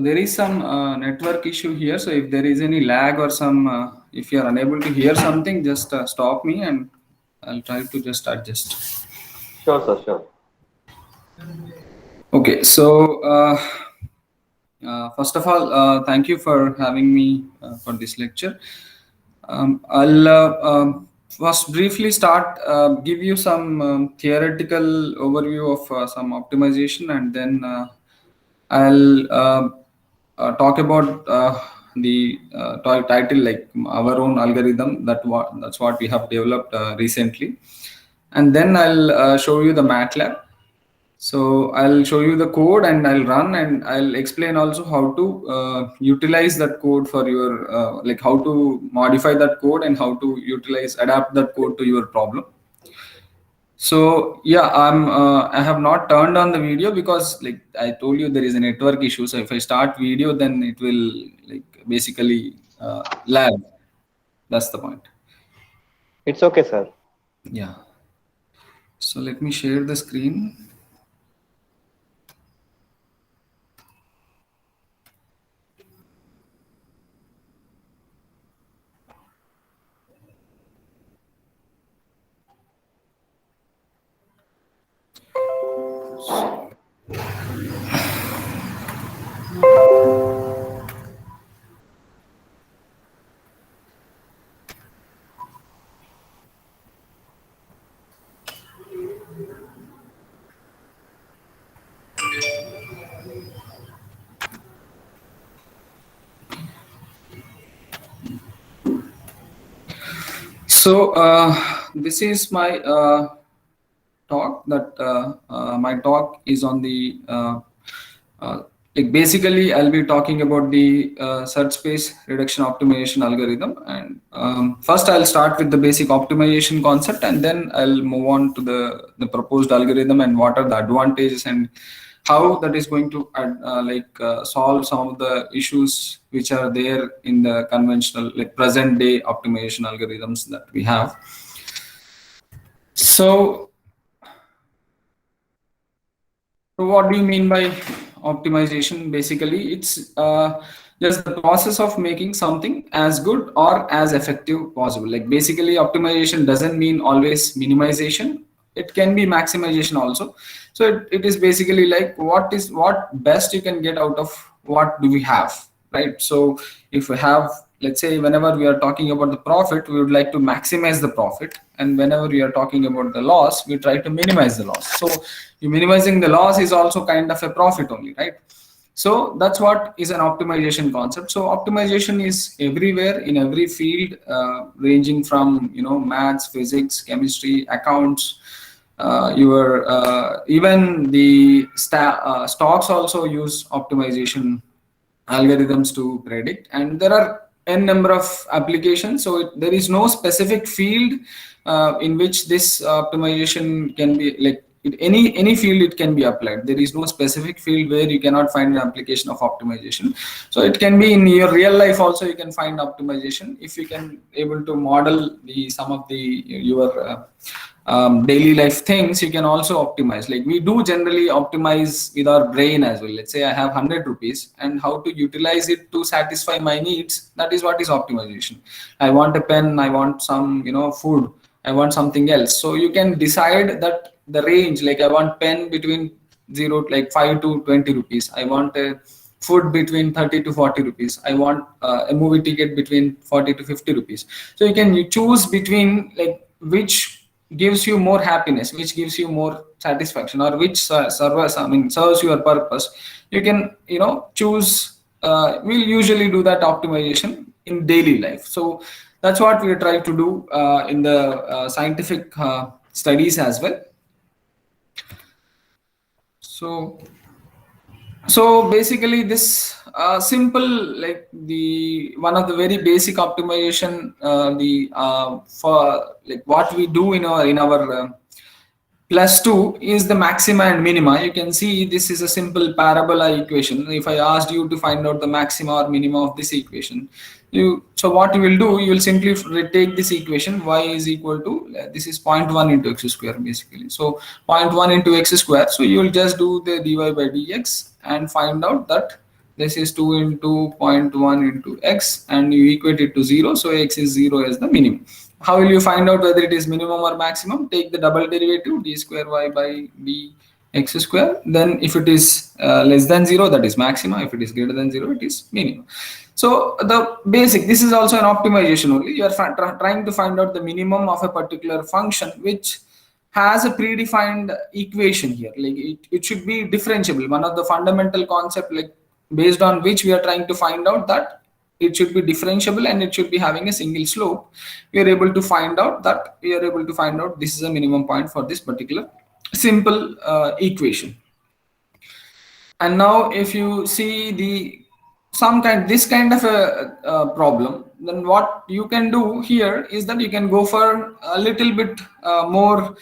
there is some network issue here. So if there is any lag or some, if you are unable to hear something, just stop me and I'll try to just adjust. Sure, sir, sure. Okay, so first of all, thank you for having me for this lecture. I'll first briefly start, give you some theoretical overview of some optimization, and then I'll talk about the title, like our own algorithm. That's what we have developed recently, and then I'll show you the MATLAB. So I'll show you the code and I'll run, and I'll explain also how to utilize that code for your like how to modify that code and how to adapt that code to your problem. So yeah, I have not turned on the video because, like I told you, there is a network issue. So if I start video, then it will like basically lag. That's the point. It's okay, sir. Yeah. So let me share the screen. So this is my talk. My talk is on the like basically I'll be talking about the search space reduction optimization algorithm, and first I'll start with the basic optimization concept, and then I'll move on to the proposed algorithm and what are the advantages and how that is going to solve some of the issues which are there in the conventional, like present day optimization algorithms that we have. So what do you mean by optimization? Basically, it's just the process of making something as good or as effective possible. Like basically, optimization doesn't mean always minimization. It can be maximization also. So it is basically like what best you can get out of what do we have, right? So if we have, let's say, whenever we are talking about the profit, we would like to maximize the profit, and whenever we are talking about the loss, we try to minimize the loss. So you minimizing the loss is also kind of a profit only, right? So that's what is an optimization concept. So optimization is everywhere in every field, ranging from maths, physics, chemistry, accounts. Even the stocks also use optimization algorithms to predict, and there are n number of applications. So there is no specific field in which this optimization can be like any field it can be applied. There is no specific field where you cannot find an application of optimization. So it can be in your real life also, you can find optimization if you can able to model some of your daily life things. You can also optimize. Like we do generally optimize with our brain as well. Let's say I have 100 rupees, and how to utilize it to satisfy my needs, that is what is optimization. I want a pen, I want some food, I want something else. So you can decide that the range, like I want pen between 5 to 20 rupees, I want a food between 30 to 40 rupees, I want a movie ticket between 40 to 50 rupees. So you choose between like which gives you more happiness, which gives you more satisfaction, or which serves your purpose. You can choose. We'll usually do that optimization in daily life. So that's what we try to do in the scientific studies as well. So basically this simple, like the one of the very basic optimization, for like what we do in our +2 is the maxima and minima. You can see this is a simple parabola equation. If I asked you to find out the maxima or minima of this equation, so what you will do, you will simply take this equation, y is equal to, this is 0.1 into x square basically. So 0.1 into x square. So you will just do the dy by dx and find out that This is 2 into 0.1 into x, and you equate it to 0. So x is 0 as the minimum. How will you find out whether it is minimum or maximum? Take the double derivative, d square y by d x square. Then if it is less than 0, that is maximum. If it is greater than 0, it is minimum. So the basic, this is also an optimization only. You are trying to find out the minimum of a particular function which has a predefined equation here. Like it should be differentiable. One of the fundamental concept, like based on which we are trying to find out that it should be differentiable and it should be having a single slope. We are able to find out this is a minimum point for this particular simple equation. And now if you see this kind of a problem, then what you can do here is that you can go for a little bit more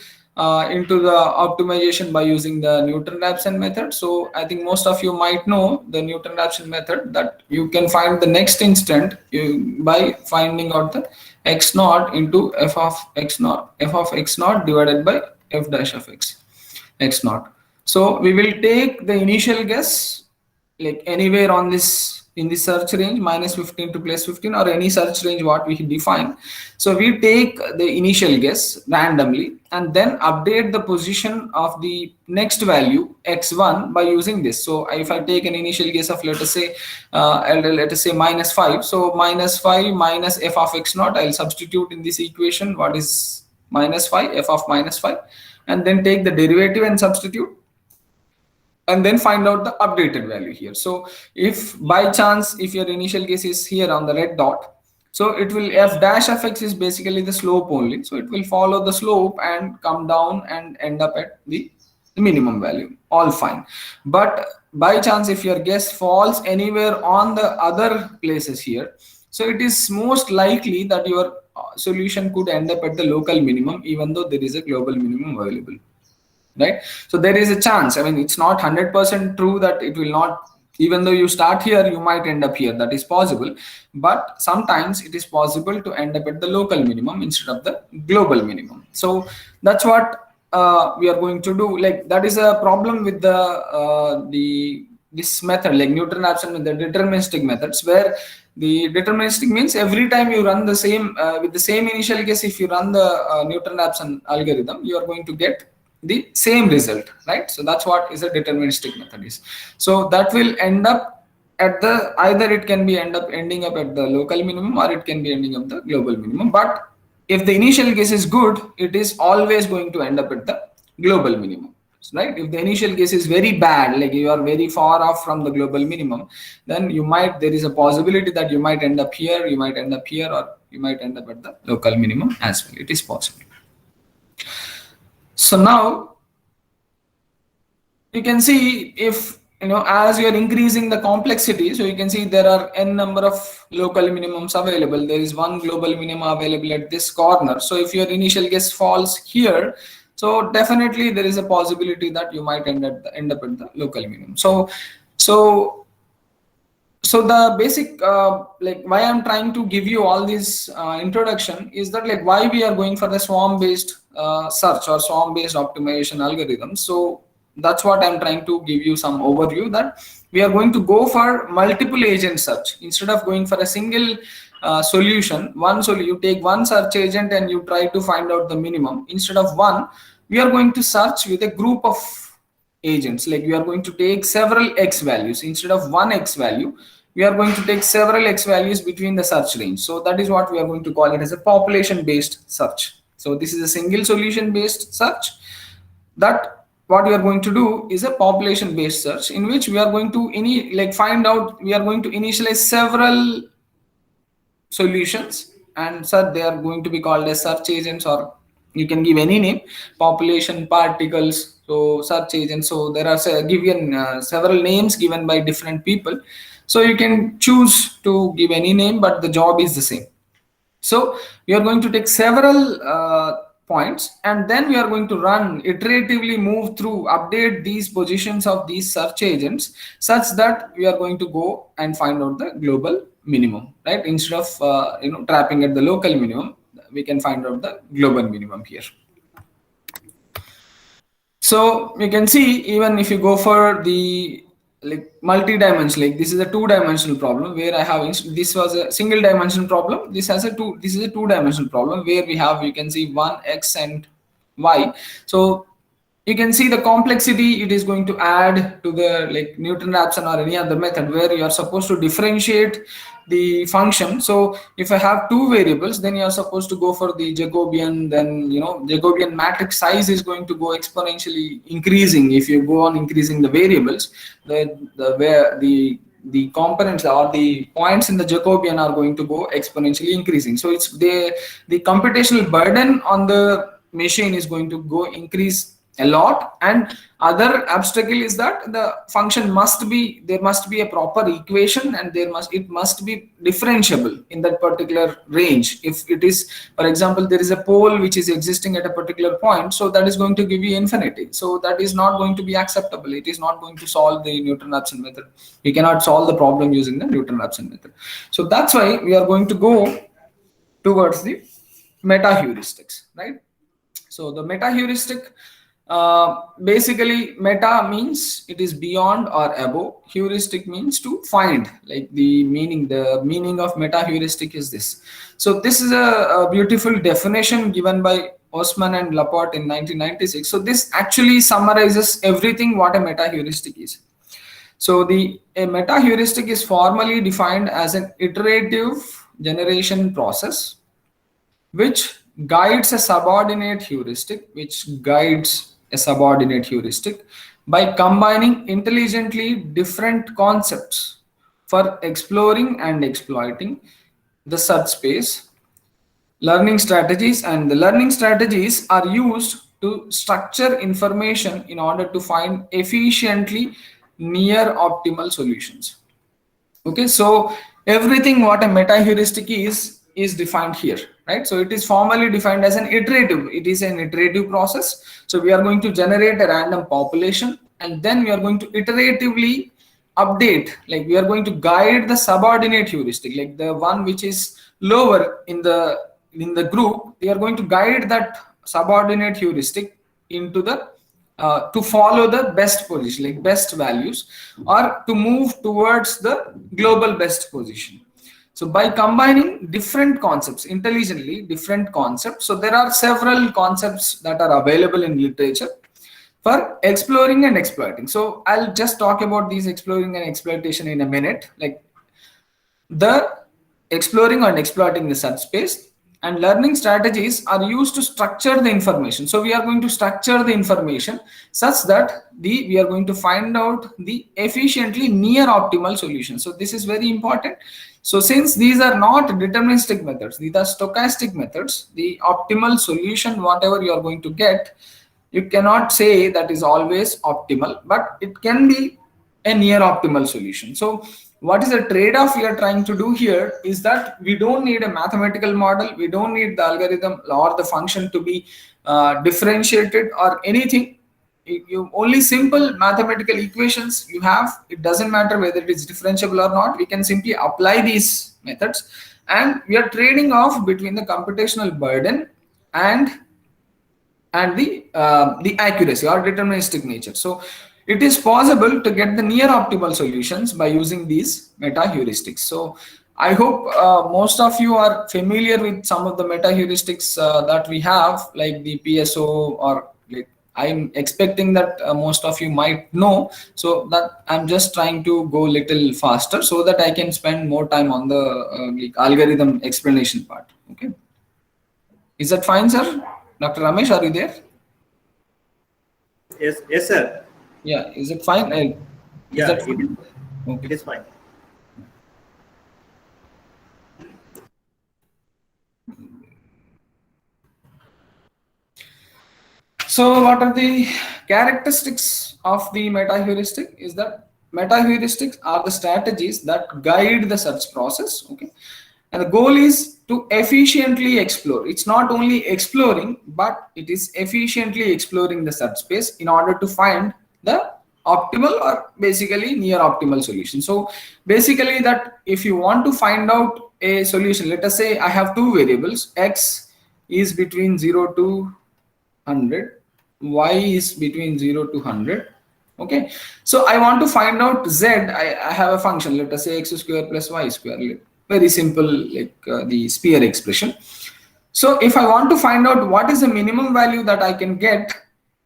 into the optimization by using the Newton-Raphson method. So I think most of you might know the Newton-Raphson method, that you can find the next instant by finding out the x naught into f of x naught divided by f dash of x naught. So we will take the initial guess, like anywhere on this in the search range minus 15 to plus 15, or any search range what we define. So we take the initial guess randomly and then update the position of the next value x1 by using this. So if I take an initial guess of let us say minus 5, so minus 5 minus f of x naught, I'll substitute in this equation what is minus 5, f of minus 5, and then take the derivative and substitute, and then find out the updated value here. So if by chance, if your initial guess is here on the red dot, so it will f dash of x is basically the slope only. So it will follow the slope and come down and end up at the minimum value. All fine. But by chance, if your guess falls anywhere on the other places here, so it is most likely that your solution could end up at the local minimum, even though there is a global minimum available. Right? So there is a chance. I mean, it's not 100% true that it will not, even though you start here, you might end up here. That is possible. But sometimes it is possible to end up at the local minimum instead of the global minimum. So that's what we are going to do. Like that is a problem with this method, like Newton-Raphson with the deterministic methods, where the deterministic means every time you run the same with the same initial guess, if you run the Newton-Raphson algorithm, you are going to get the same result, right? So that's what is a deterministic method is. So that will end up at the, either it can be ending up at the local minimum, or it can be ending up the global minimum. But if the initial guess is good, it is always going to end up at the global minimum, right? If the initial guess is very bad, like you are very far off from the global minimum, then there is a possibility that you might end up here, you might end up here, or you might end up at the local minimum as well. It is possible. So now you can see, if as you are increasing the complexity, so you can see there are n number of local minimums available. There is one global minimum available at this corner. So if your initial guess falls here, so definitely there is a possibility that you might end up at the local minimum. So the basic like why I'm trying to give you all this introduction is that, like, why we are going for the swarm based search or swarm based optimization algorithm. So that's what I'm trying to give you some overview, that we are going to go for multiple agent search instead of going for a single solution. You take one search agent and you try to find out the minimum. Instead of one, we are going to search with a group of agents. Like we are going to take several x values. Instead of one x value, we are going to take several x values between the search range. So that is what we are going to call it as a population based search. So this is a single solution based search. That what we are going to do is a population based search, in which we are going to we are going to initialize several solutions, and they are going to be called as search agents, or you can give any name, population, particles, so search agents. So there are given several names given by different people. So you can choose to give any name, but the job is the same. So we are going to take several points, and then we are going to iteratively move through, update these positions of these search agents such that we are going to go and find out the global minimum, right? Instead of trapping at the local minimum, we can find out the global minimum here. So you can see, even if you go for the like multi-dimensional, like this is a two-dimensional problem where I have this was a single dimensional problem, this is a two-dimensional problem where we have, you can see 1 x and y. So you can see the complexity it is going to add to the like Newton-Raphson or any other method where you are supposed to differentiate the function. So if I have two variables, then you are supposed to go for the Jacobian, then Jacobian matrix size is going to go exponentially increasing. If you go on increasing the variables, the components or the points in the Jacobian are going to go exponentially increasing. So it's the computational burden on the machine is going to go increase a lot. And other obstacle is that the function there must be a proper equation, and it must be differentiable in that particular range. If it is, for example, there is a pole which is existing at a particular point, so that is going to give you infinity, so that is not going to be acceptable. It is not going to solve the Newton-Raphson method. We cannot solve the problem using the Newton-Raphson method. So that's why we are going to go towards the meta heuristics, right? So the meta heuristic, basically meta means it is beyond or above. Heuristic means to find, like the meaning of meta heuristic is this. So this is a beautiful definition given by Osman and Laporte in 1996. So this actually summarizes everything what a meta heuristic is. So a meta heuristic is formally defined as an iterative generation process which guides a subordinate heuristic, by combining intelligently different concepts for exploring and exploiting the subspace. Learning strategies, and the learning strategies are used to structure information in order to find efficiently near optimal solutions. Okay, so everything what a meta heuristic is defined here, right? So it is formally defined as an iterative. It is an iterative process. So we are going to generate a random population, and then we are going to iteratively update, like we are going to guide the subordinate heuristic, like the one which is lower in the group. We are going to guide that subordinate heuristic into the to follow the best position, like best values, or to move towards the global best position. So by combining different concepts, intelligently different concepts, so there are several concepts that are available in literature for exploring and exploiting. So I'll just talk about these exploring and exploitation in a minute, like the exploring and exploiting the subspace. And learning strategies are used to structure the information. So we are going to structure the information such that we are going to find out the efficiently near optimal solution. So this is very important. So since these are not deterministic methods, these are stochastic methods, the optimal solution, whatever you are going to get, you cannot say that is always optimal, but it can be a near optimal solution. So what is the trade-off we are trying to do here is that we don't need a mathematical model, we don't need the algorithm or the function to be differentiated or anything. You only simple mathematical equations you have. It doesn't matter whether it is differentiable or not. We can simply apply these methods, and we are trading off between the computational burden and the accuracy or deterministic nature. So it is possible to get the near optimal solutions by using these meta heuristics. So I hope most of you are familiar with some of the meta heuristics that we have, like the PSO, or like I'm expecting that most of you might know. So that I'm just trying to go a little faster so that I can spend more time on the like algorithm explanation part. Okay, is that fine, sir? Dr. Ramesh, are you there? Yes, sir. Yeah, is it fine? Yeah, okay. It is fine. So what are the characteristics of the meta heuristic? Is that meta heuristics are the strategies that guide the search process. Okay, and the goal is to efficiently explore. It's not only exploring, but it is efficiently exploring the search space in order to find the optimal or basically near optimal solution. So basically that if you want to find out a solution, let us say I have two variables, x is between 0 to 100, y is between 0 to 100, Okay, so I want to find out Z. I have a function, let us say x square plus y square, very simple, like the sphere expression. So if I want to find out what is the minimum value that I can get,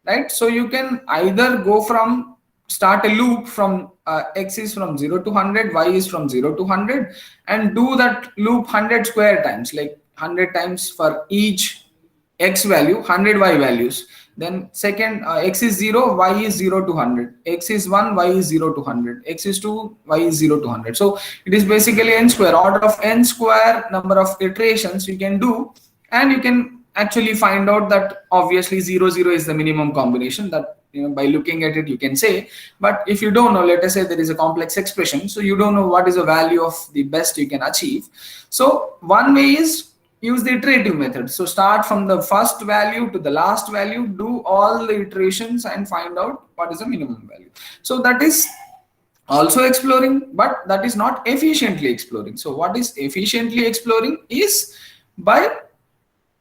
right? So you can either go from start a loop from x is from 0 to 100, y is from 0 to 100, and do that loop 100 square times, like 100 times for each x value, 100 y values. Then second, x is 0, y is 0 to 100, x is 1, y is 0 to 100, x is 2, y is 0 to 100. So it is basically n square, order of n square number of iterations you can do, and you can actually find out that obviously 0 0 is the minimum combination. That, you know, by looking at it you can say. But if you don't know, let us say there is a complex expression, so you don't know what is the value of the best you can achieve. So one way is use the iterative method. So start from the first value to the last value, do all the iterations and find out what is the minimum value. So that is also exploring, but that is not efficiently exploring. So what is efficiently exploring is by,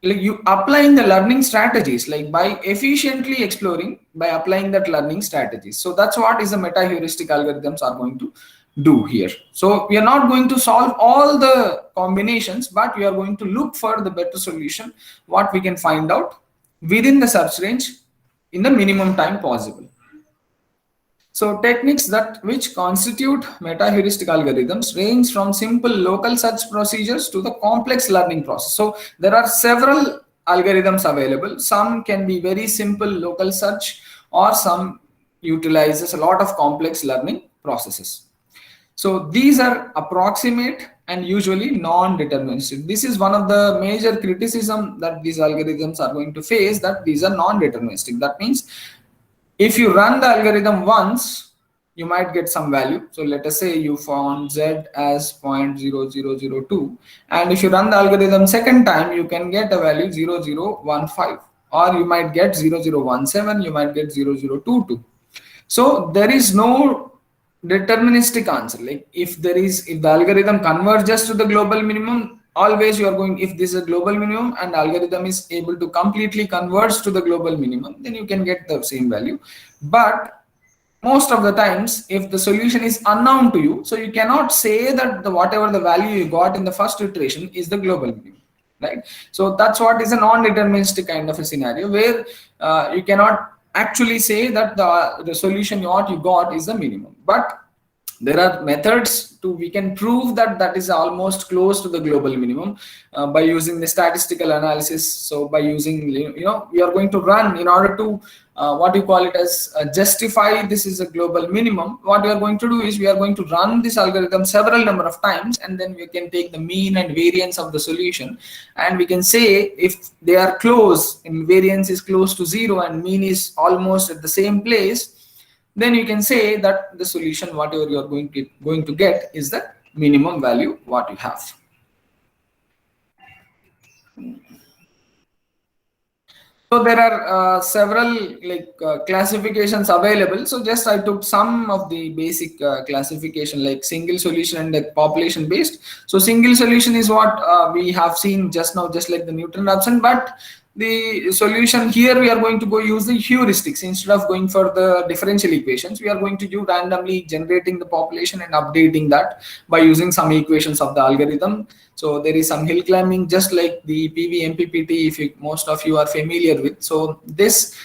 like, you applying the learning strategies, like by efficiently exploring, by applying that learning strategies. So that's what is the meta heuristic algorithms are going to do here. So we are not going to solve all the combinations, but we are going to look for the better solution, what we can find out within the search range in the minimum time possible. So techniques that which constitute meta heuristic algorithms range from simple local search procedures to the complex learning process. So there are several algorithms available. Some can be very simple local search, or some utilizes a lot of complex learning processes. So these are approximate and usually non-deterministic. This is one of the major criticism that these algorithms are going to face, that these are non-deterministic. That means if you run the algorithm once, you might get some value. So let us say you found Z as 0.0002, and if you run the algorithm second time, you can get a value 0015, or you might get 0017, you might get 0022. So there is no deterministic answer. Like if the algorithm converges to the global minimum, always you are going, if this is a global minimum and algorithm is able to completely converge to the global minimum, then you can get the same value. But most of the times, if the solution is unknown to you, so you cannot say that whatever the value you got in the first iteration is the global minimum, right? So that's what is a non-deterministic kind of a scenario, where you cannot actually say that the solution what you got is the minimum. But there are methods to, we can prove that that is almost close to the global minimum by using the statistical analysis. So by using, you know, we are going to run in order to what you call it as justify this is a global minimum. What we are going to do is we are going to run this algorithm several number of times, and then we can take the mean and variance of the solution, and we can say if they are close, and variance is close to 0 and mean is almost at the same place, then you can say that the solution whatever you are going to get is the minimum value what you have. So there are several classifications available. So just I took some of the basic classification, like single solution and the population based. So single solution is what we have seen just now, just like the Newton-Raphson, but the solution here we are going to go use the heuristics. Instead of going for the differential equations, we are going to do randomly generating the population and updating that by using some equations of the algorithm. So there is some hill climbing, just like the PV MPPT, if most of you are familiar with. So this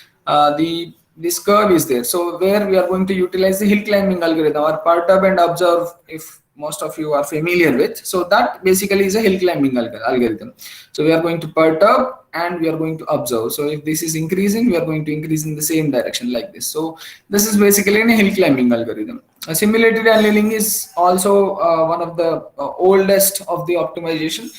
this curve is there. So where we are going to utilize the hill climbing algorithm, or perturb and observe, if most of you are familiar with. So that basically is a hill climbing algorithm. So we are going to perturb and we are going to observe. So if this is increasing, we are going to increase in the same direction like this. So this is basically a hill climbing algorithm. Simulated annealing is also one of the oldest of the optimization,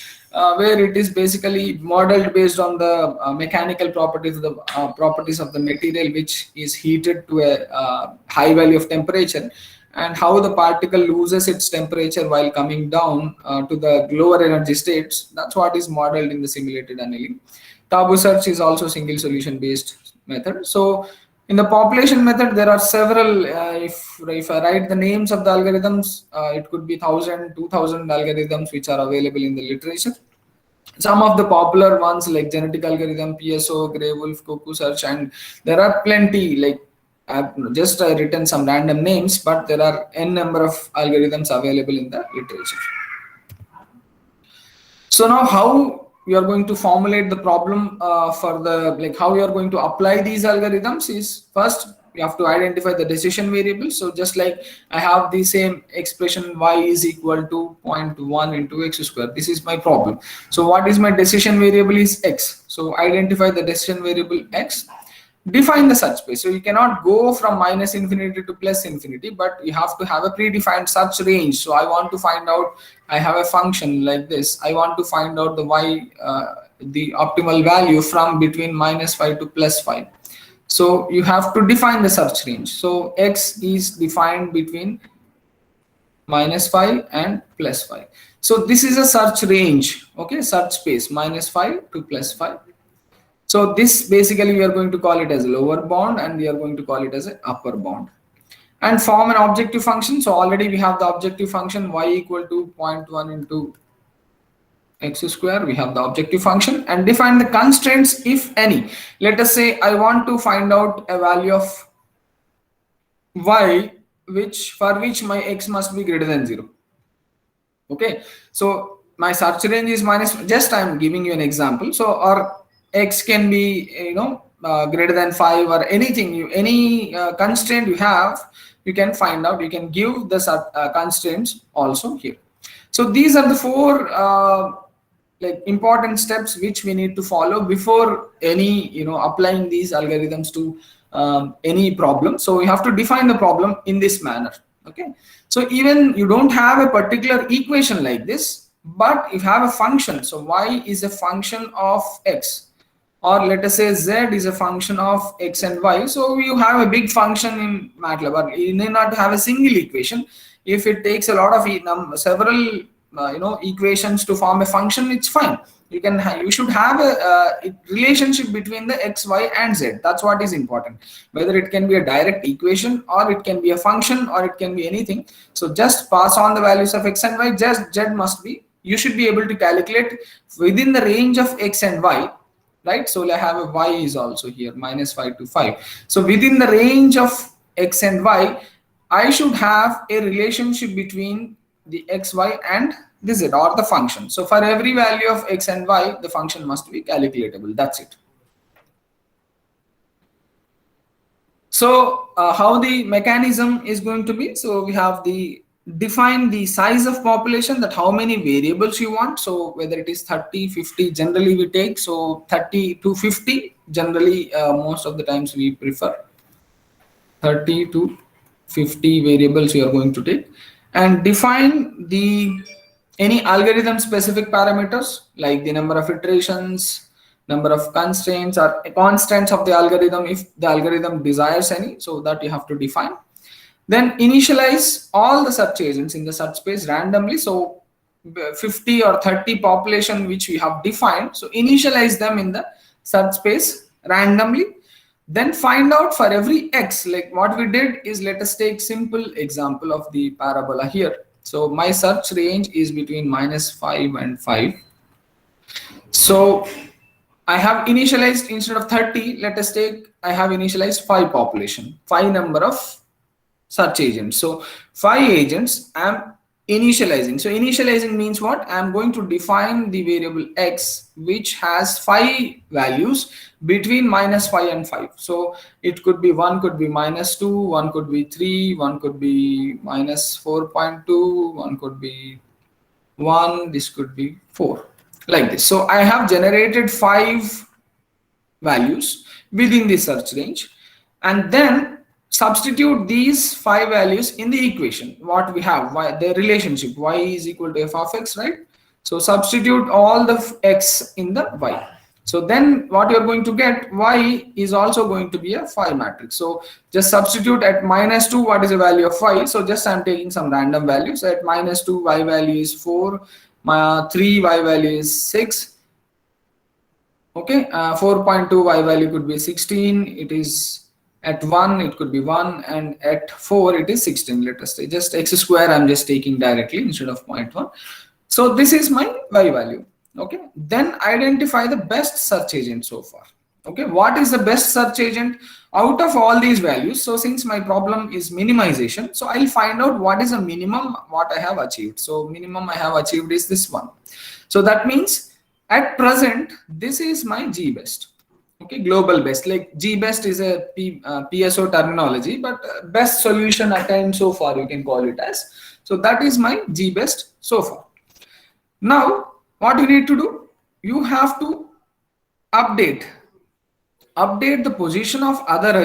where it is basically modeled based on the mechanical properties of the material, which is heated to a high value of temperature, and how the particle loses its temperature while coming down to the lower energy states. That's what is modeled in the simulated annealing. Tabu search is also single solution based method. So in the population method, there are several. If I write the names of the algorithms, it could be 1,000, 2,000 algorithms which are available in the literature. Some of the popular ones like genetic algorithm, PSO, Grey Wolf, Cuckoo search, and there are plenty like I've just written some random names, but there are n number of algorithms available in the literature. So now how you are going to formulate the problem for the, like how you are going to apply these algorithms is, first you have to identify the decision variable. So just like I have the same expression y is equal to 0.1 into x square. This is my problem. So what is my decision variable is x. So identify the decision variable x. Define the search space. So you cannot go from minus infinity to plus infinity, but you have to have a predefined search range. So I want to find out, I have a function like this. I want to find out the y, the optimal value from between -5 to +5. So you have to define the search range. So x is defined between -5 and +5. So this is a search range, okay, search space -5 to +5. So this basically we are going to call it as a lower bound, and we are going to call it as an upper bound. And form an objective function. So already we have the objective function y equal to 0.1 into x square. We have the objective function, and define the constraints if any. Let us say I want to find out a value of y for which my x must be greater than 0. Okay, so my search range is just I'm giving you an example. So or x can be, you know, greater than 5 or anything, any constraint you have, you can find out, you can give the constraints also here. So these are the 4 like important steps which we need to follow before any, you know, applying these algorithms to any problem. So we have to define the problem in this manner. Okay, so even you don't have a particular equation like this, but you have a function. So y is a function of x, or let us say z is a function of x and y. So you have a big function in MATLAB, but you need not have a single equation. If it takes a lot of several equations to form a function, it's fine. You should have a relationship between the x, y, and z. That's what is important. Whether it can be a direct equation, or it can be a function, or it can be anything. So just pass on the values of x and y. Just z must be. You should be able to calculate within the range of x and y. Right, so I have a y is also here -5 to 5. So within the range of x and y, I should have a relationship between the x, y, and the z, or the function. So for every value of x and y, the function must be calculatable. That's it. So how the mechanism is going to be? So we have define the size of population, that how many variables you want. So whether it is 30, 50, generally we take, so 30 to 50, generally most of the times we prefer 30 to 50 variables you are going to take. And define any algorithm specific parameters, like the number of iterations, number of constraints, or constants of the algorithm if the algorithm desires any, so that you have to define. Then initialize all the search agents in the search space randomly. So 50 or 30 population which we have defined, so initialize them in the search space randomly. Then find out for every x, like what we did is, let us take simple example of the parabola here. So my search range is between -5 and 5. So I have initialized, instead of 30, let us take, I have initialized 5 population, 5 number of search agents. So 5 agents I'm initializing. So initializing means what? I'm going to define the variable x which has 5 values between -5 and 5. So it could be, one could be -2, one could be 3, one could be -4.2, one could be 1, this could be 4, like this. So I have generated 5 values within the search range, and then substitute these 5 values in the equation. What we have, the relationship y is equal to f of x, right? So substitute all the x in the y. So then what you're going to get, y is also going to be a 5 matrix. So just substitute at -2, what is the value of y? So just I'm taking some random values. So at -2, y value is 4, 3, y value is 6. Okay, 4.2, y value could be 16. It is at 1, it could be 1, and at 4, it is 16. Let us say just x square, I'm just taking directly instead of 0.1. So this is my y value. Okay, then identify the best search agent so far. Okay, what is the best search agent out of all these values? So since my problem is minimization, so I'll find out what is the minimum what I have achieved. So minimum I have achieved is this one. So that means at present, this is my GBest. Okay, global best. Like GBest is a PSO terminology, but best solution attained so far, you can call it as. So that is my GBest so far. Now, what you need to do? You have to update the position of other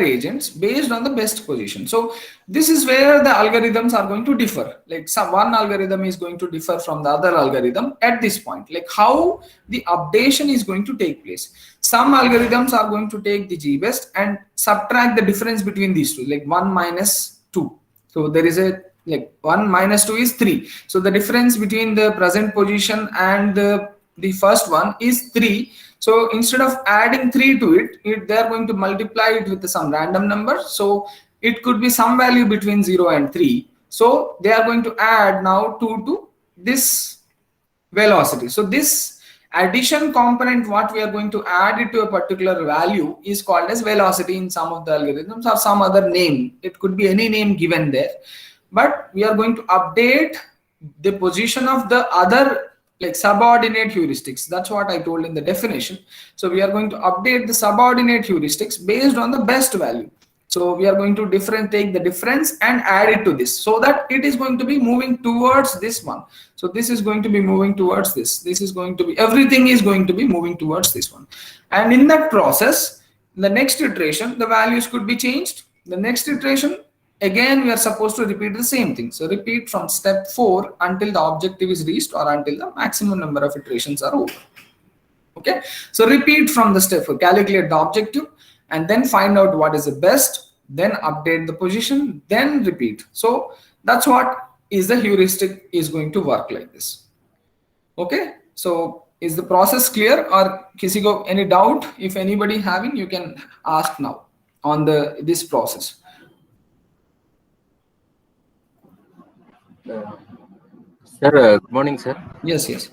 agents based on the best position. So this is where the algorithms are going to differ. Like one algorithm is going to differ from the other algorithm at this point, like how the updation is going to take place. Some algorithms are going to take the GBest and subtract the difference between these two, like 1 minus 2. So there is a, like 1 minus 2 is 3. So the difference between the present position and the first one is 3. So instead of adding 3 to it, they are going to multiply it with some random number. So it could be some value between 0 and 3. So they are going to add now 2 to this velocity. So this addition component, what we are going to add it to a particular value, is called as velocity in some of the algorithms, or some other name. It could be any name given there. But we are going to update the position of the other, like subordinate heuristics. That's what I told in the definition. So we are going to update the subordinate heuristics based on the best value. So we are going to take the difference and add it to this, so that it is going to be moving towards this one. So this is going to be moving towards this. This is going to be, everything is going to be moving towards this one. And in that process, the next iteration, the values could be changed. The next iteration, again, we are supposed to repeat the same thing. So repeat from step 4 until the objective is reached, or until the maximum number of iterations are over. Okay, so repeat from the step 4, calculate the objective, and then find out what is the best, then update the position, then repeat. So that's what is the heuristic is going to work like this. Okay, so is the process clear, or kisi ko any doubt? If anybody having, you can ask now on this process. Sir, good morning, sir. Yes, yes.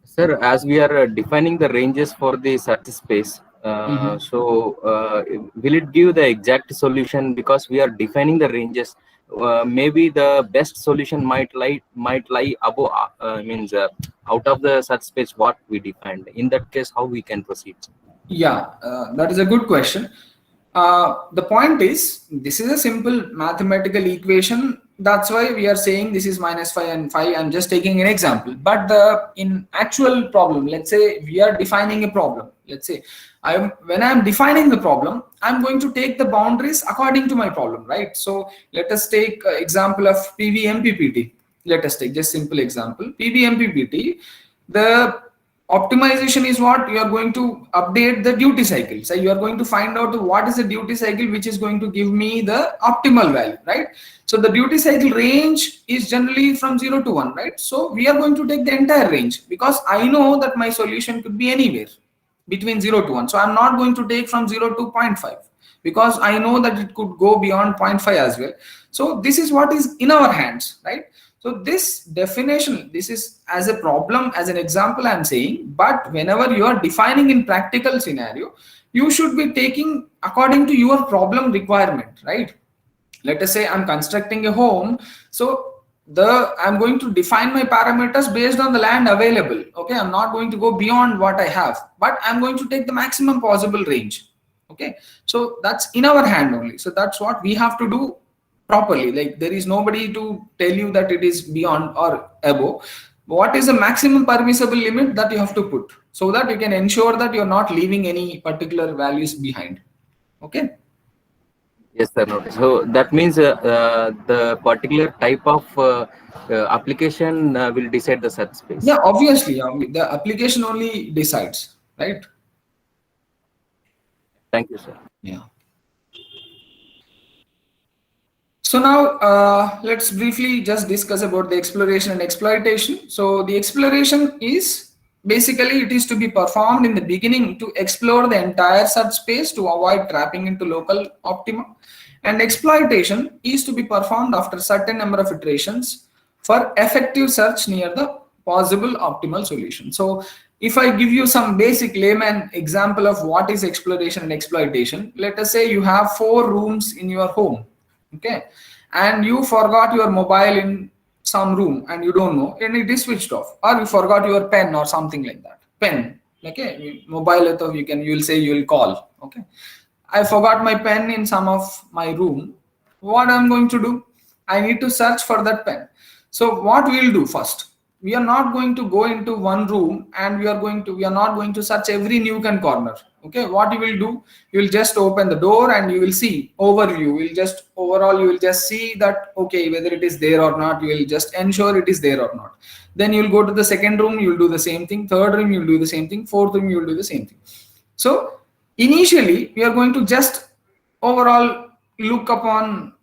Sir, as we are defining the ranges for the search space, will it give the exact solution? Because we are defining the ranges, maybe the best solution might lie above, out of the search space what we defined. In that case, how we can proceed? Yeah, that is a good question. The point is, this is a simple mathematical equation. That's why we are saying this is minus 5 and 5. I'm just taking an example. But in actual problem, let's say we are defining a problem. Let's say when I'm defining the problem, I'm going to take the boundaries according to my problem, right? So let us take example of PVMPPT. Let us take just simple example. PVMPPT, the optimization is what you are going to update the duty cycle. So you are going to find out what is the duty cycle which is going to give me the optimal value, right? So the duty cycle range is generally from 0 to 1, right? So we are going to take the entire range, because I know that my solution could be anywhere between 0 to 1. So I'm not going to take from 0 to 0.5, because I know that it could go beyond 0.5 as well. So this is what is in our hands, right? So this definition, this is as a problem, as an example I'm saying, but whenever you are defining in practical scenario, you should be taking according to your problem requirement, right? Let us say I'm constructing a home. So I'm going to define my parameters based on the land available. Okay, I'm not going to go beyond what I have, but I'm going to take the maximum possible range. Okay, so that's in our hand only. So that's what we have to do properly. Like there is nobody to tell you that it is beyond or above. What is the maximum permissible limit that you have to put, so that you can ensure that you're not leaving any particular values behind. Okay. Yes, sir. Noted. So that means the particular type of application will decide the search space. Yeah, obviously, the application only decides, right? Thank you, sir. Yeah. So now let's briefly just discuss about the exploration and exploitation. So the exploration is basically, it is to be performed in the beginning to explore the entire search space to avoid trapping into local optima. And exploitation is to be performed after a certain number of iterations for effective search near the possible optimal solution. So if I give you some basic layman example of what is exploration and exploitation, let us say you have 4 rooms in your home, okay, and you forgot your mobile in some room and you don't know, and it is switched off, or you forgot your pen or something like that. Pen, okay, mobile, you will say you will call, okay. I forgot my pen in some of my room. What I'm going to do? I need to search for that pen. So what we'll do first? We are not going to go into one room and we are not going to search every nook and corner. Okay, what you will do? You will just open the door and you will see overview. You will just see that, okay, whether it is there or not. You will just ensure it is there or not. Then you will go to the second room. You will do the same thing. Third room, you will do the same thing. Fourth room, you will do the same thing. So initially, we are going to just overall look upon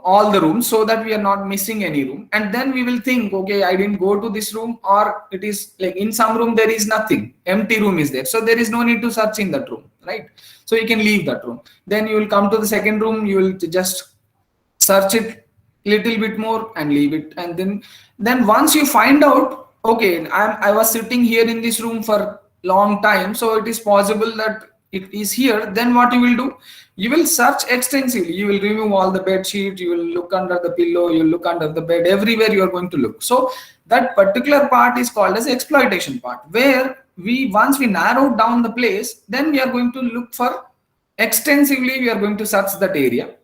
all the rooms so that we are not missing any room, and then we will think, okay, I didn't go to this room, or it is like in some room there is nothing, empty room is there, so there is no need to search in that room, right? So you can leave that room. Then you will come to the second room, you will just search it little bit more and leave it, and then once you find out, okay, I was sitting here in this room for long time, so it is possible that it is here. Then what you will do? You will search extensively. You will remove all the bed sheet. You will look under the pillow. You will look under the bed. Everywhere you are going to look. So that particular part is called as exploitation part, where once we narrow down the place, then we are going to look for extensively. We are going to search that area.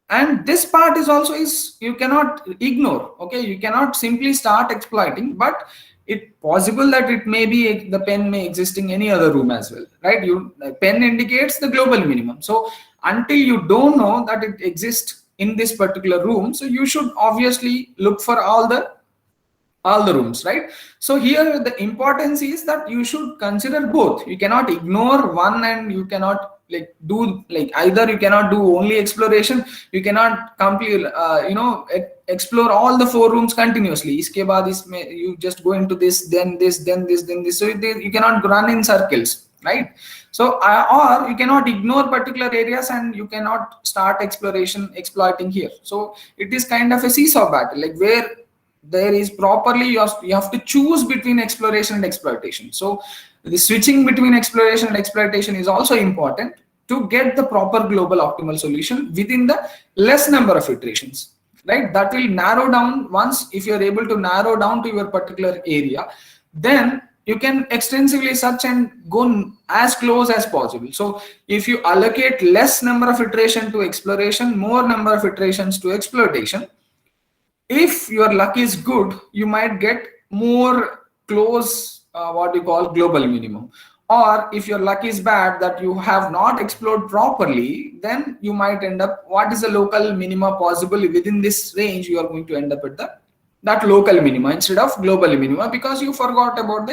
And this part is you cannot ignore. Okay, you cannot simply start exploiting, but it's possible that it may be the pen may exist in any other room as well, right? The pen indicates the global minimum. So until you don't know that it exists in this particular room, so you should obviously look for all the rooms, right? So here the importance is that you should consider both. You cannot ignore one, and you cannot either you cannot do only exploration, you cannot completely explore all the 4 rooms continuously. Iske baad you just go into this, then this, then this, then this. So you cannot run in circles, right? So or you cannot ignore particular areas and you cannot start exploiting here. So it is kind of a seesaw battle, like where there is properly you have to choose between exploration and exploitation. So the switching between exploration and exploitation is also important to get the proper global optimal solution within the less number of iterations, right? That will narrow down. Once if you are able to narrow down to your particular area, then you can extensively search and go as close as possible. So if you allocate less number of iteration to exploration, more number of iterations to exploitation, if your luck is good, you might get more close what you call global minimum. Or if your luck is bad that you have not explored properly, then you might end up, what is the local minima possible within this range, you are going to end up at that local minima instead of global minima, because you forgot about the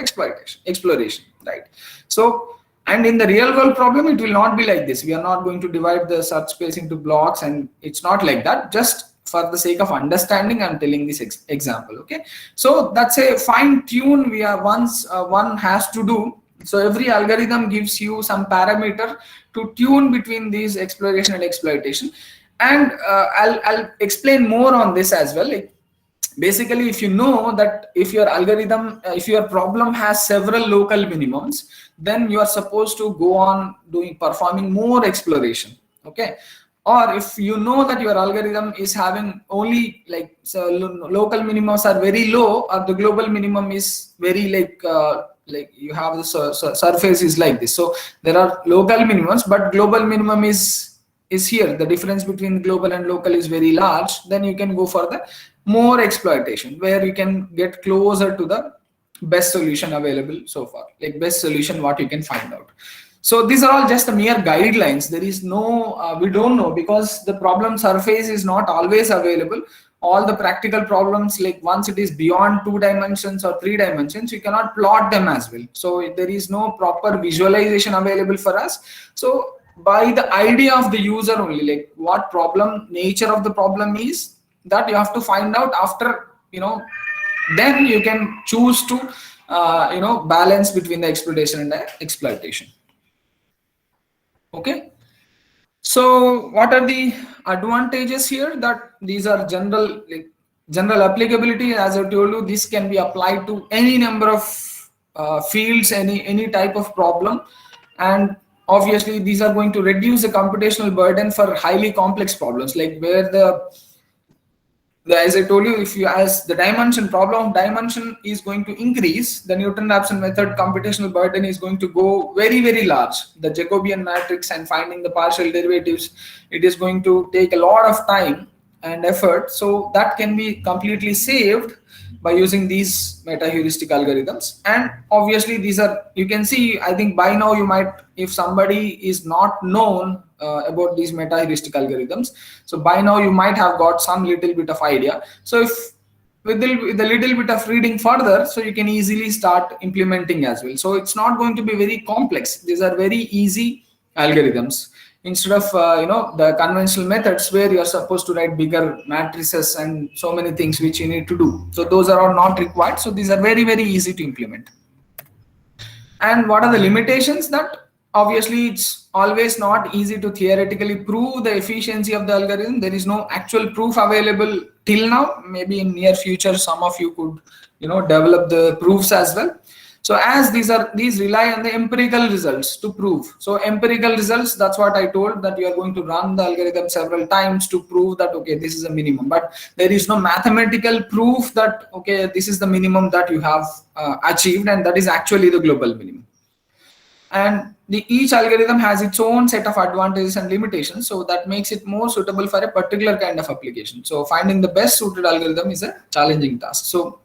exploration, right? So, and in the real world problem, it will not be like this. We are not going to divide the search space into blocks, and it's not like that. Just for the sake of understanding, I'm telling this example, okay? So that's a fine tune one has to do. So every algorithm gives you some parameter to tune between these exploration and exploitation. And I'll explain more on this as well. Like, basically, if you know that if your algorithm, if your problem has several local minimums, then you are supposed to go on performing more exploration, okay? Or if you know that your algorithm is having only local minimums are very low, or the global minimum is very like you have the surface is like this. So there are local minimums, but global minimum is here. The difference between global and local is very large. Then you can go for the more exploitation, where you can get closer to the best solution available so far, like best solution what you can find out. So these are all just the mere guidelines. There is no, we don't know, because the problem surface is not always available. All the practical problems, like once it is beyond 2 dimensions or 3 dimensions, you cannot plot them as well. So there is no proper visualization available for us. So by the idea of the user only, like what problem, nature of the problem is, that you have to find out after, then you can choose to, balance between the exploitation and the exploitation. Okay. So what are the advantages here? That these are general applicability. As I told you, this can be applied to any number of fields, any type of problem, and obviously these are going to reduce the computational burden for highly complex problems, like where as I told you, as the problem of dimension is going to increase, the Newton-Raphson method computational burden is going to go very, very large. The Jacobian matrix and finding the partial derivatives, it is going to take a lot of time and effort. So that can be completely saved by using these meta-heuristic algorithms. And obviously these are, you can see, I think by now you might, if somebody is not known about these meta-heuristic algorithms, so by now you might have got some little bit of idea. So if with a little bit of reading further, so you can easily start implementing as well. So it's not going to be very complex. These are very easy algorithms, instead of the conventional methods where you are supposed to write bigger matrices and so many things which you need to do. So those are all not required. So these are very, very easy to implement. And what are the limitations? That obviously it's always not easy to theoretically prove the efficiency of the algorithm. There is no actual proof available till now. Maybe in near future some of you could develop the proofs as well. So as these rely on the empirical results to prove. So empirical results, that's what I told, that you are going to run the algorithm several times to prove that okay, this is a minimum, but there is no mathematical proof that okay, this is the minimum that you have achieved, and that is actually the global minimum. And each algorithm has its own set of advantages and limitations, so that makes it more suitable for a particular kind of application. So finding the best suited algorithm is a challenging task. So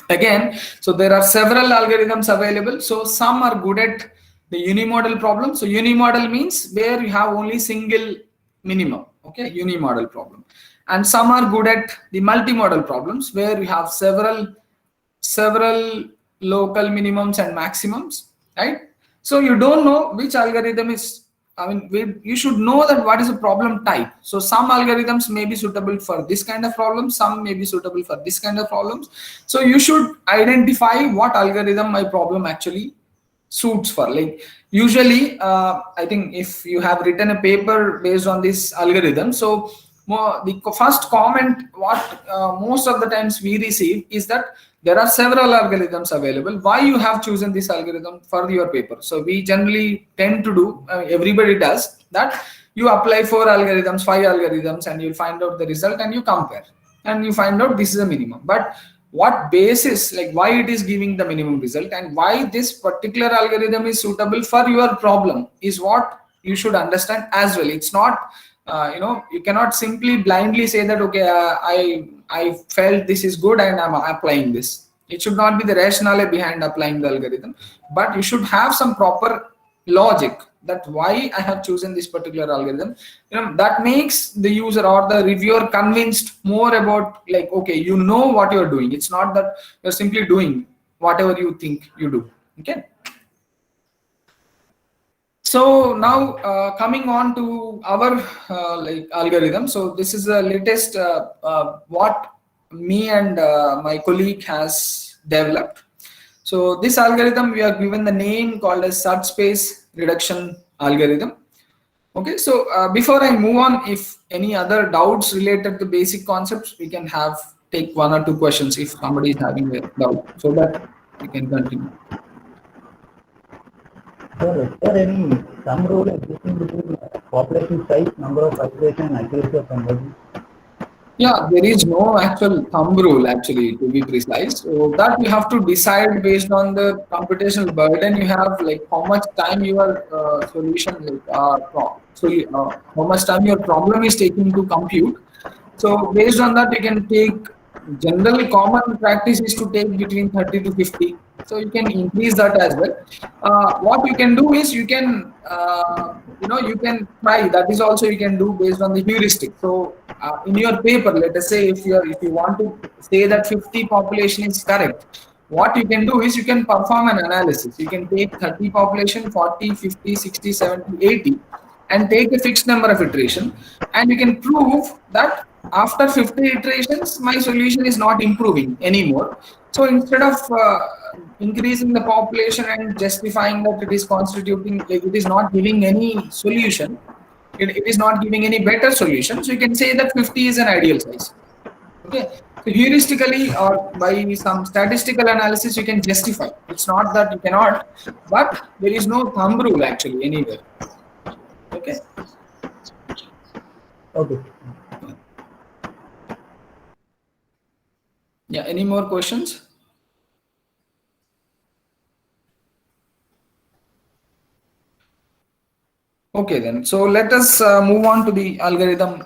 again, so there are several algorithms available. So some are good at the unimodal problem. So unimodal means where you have only single minimum, okay, unimodal problem. And some are good at the multimodal problems where you have several local minimums and maximums, right? So you don't know which algorithm is, you should know that what is the problem type. So some algorithms may be suitable for this kind of problem, some may be suitable for this kind of problems. So you should identify what algorithm my problem actually suits for. Like usually, I think if you have written a paper based on this algorithm, so the first comment what most of the times we receive is that there are several algorithms available. Why you have chosen this algorithm for your paper? So we generally tend to do, everybody does that. You apply 4 algorithms, 5 algorithms, and you'll find out the result and you compare. And you find out this is a minimum. But what basis, like why it is giving the minimum result and why this particular algorithm is suitable for your problem is what you should understand as well. It's not, you cannot simply blindly say that, okay, I felt this is good and I'm applying this. It should not be the rationale behind applying the algorithm, but you should have some proper logic that why I have chosen this particular algorithm. That makes the user or the reviewer convinced more about, like, okay, you know what you're doing. It's not that you're simply doing whatever you think you do. Okay. So now coming on to our algorithm. So this is the latest what me and my colleague has developed. So this algorithm we are given the name called as subspace reduction algorithm. Okay, so before I move on, if any other doubts related to basic concepts, we can take 1 or 2 questions if somebody is having a doubt, so that we can continue. Sir, is there any thumb rule existing between population size, number of population, and accuracy of conversion? Yeah, there is no actual thumb rule actually, to be precise. So that you have to decide based on the computational burden you have, like how much time your solution, how much time your problem is taking to compute. So based on that, you can take, generally common practice is to take between 30 to 50. So you can increase that as well. What you can do is you can, you can try. That is also you can do based on the heuristic. So in your paper, let us say if you want to say that 50 population is correct, what you can do is you can perform an analysis. You can take 30 population, 40, 50, 60, 70, 80, and take a fixed number of iteration, and you can prove that after 50 iterations, my solution is not improving anymore. So instead of increasing the population and justifying that it is constituting, like it is not giving any solution, it is not giving any better solution. So you can say that 50 is an ideal size. Okay. So heuristically or by some statistical analysis, you can justify. It's not that you cannot, but there is no thumb rule actually anywhere. Okay. Okay. Yeah. Any more questions? Okay, then. So let us move on to the algorithm.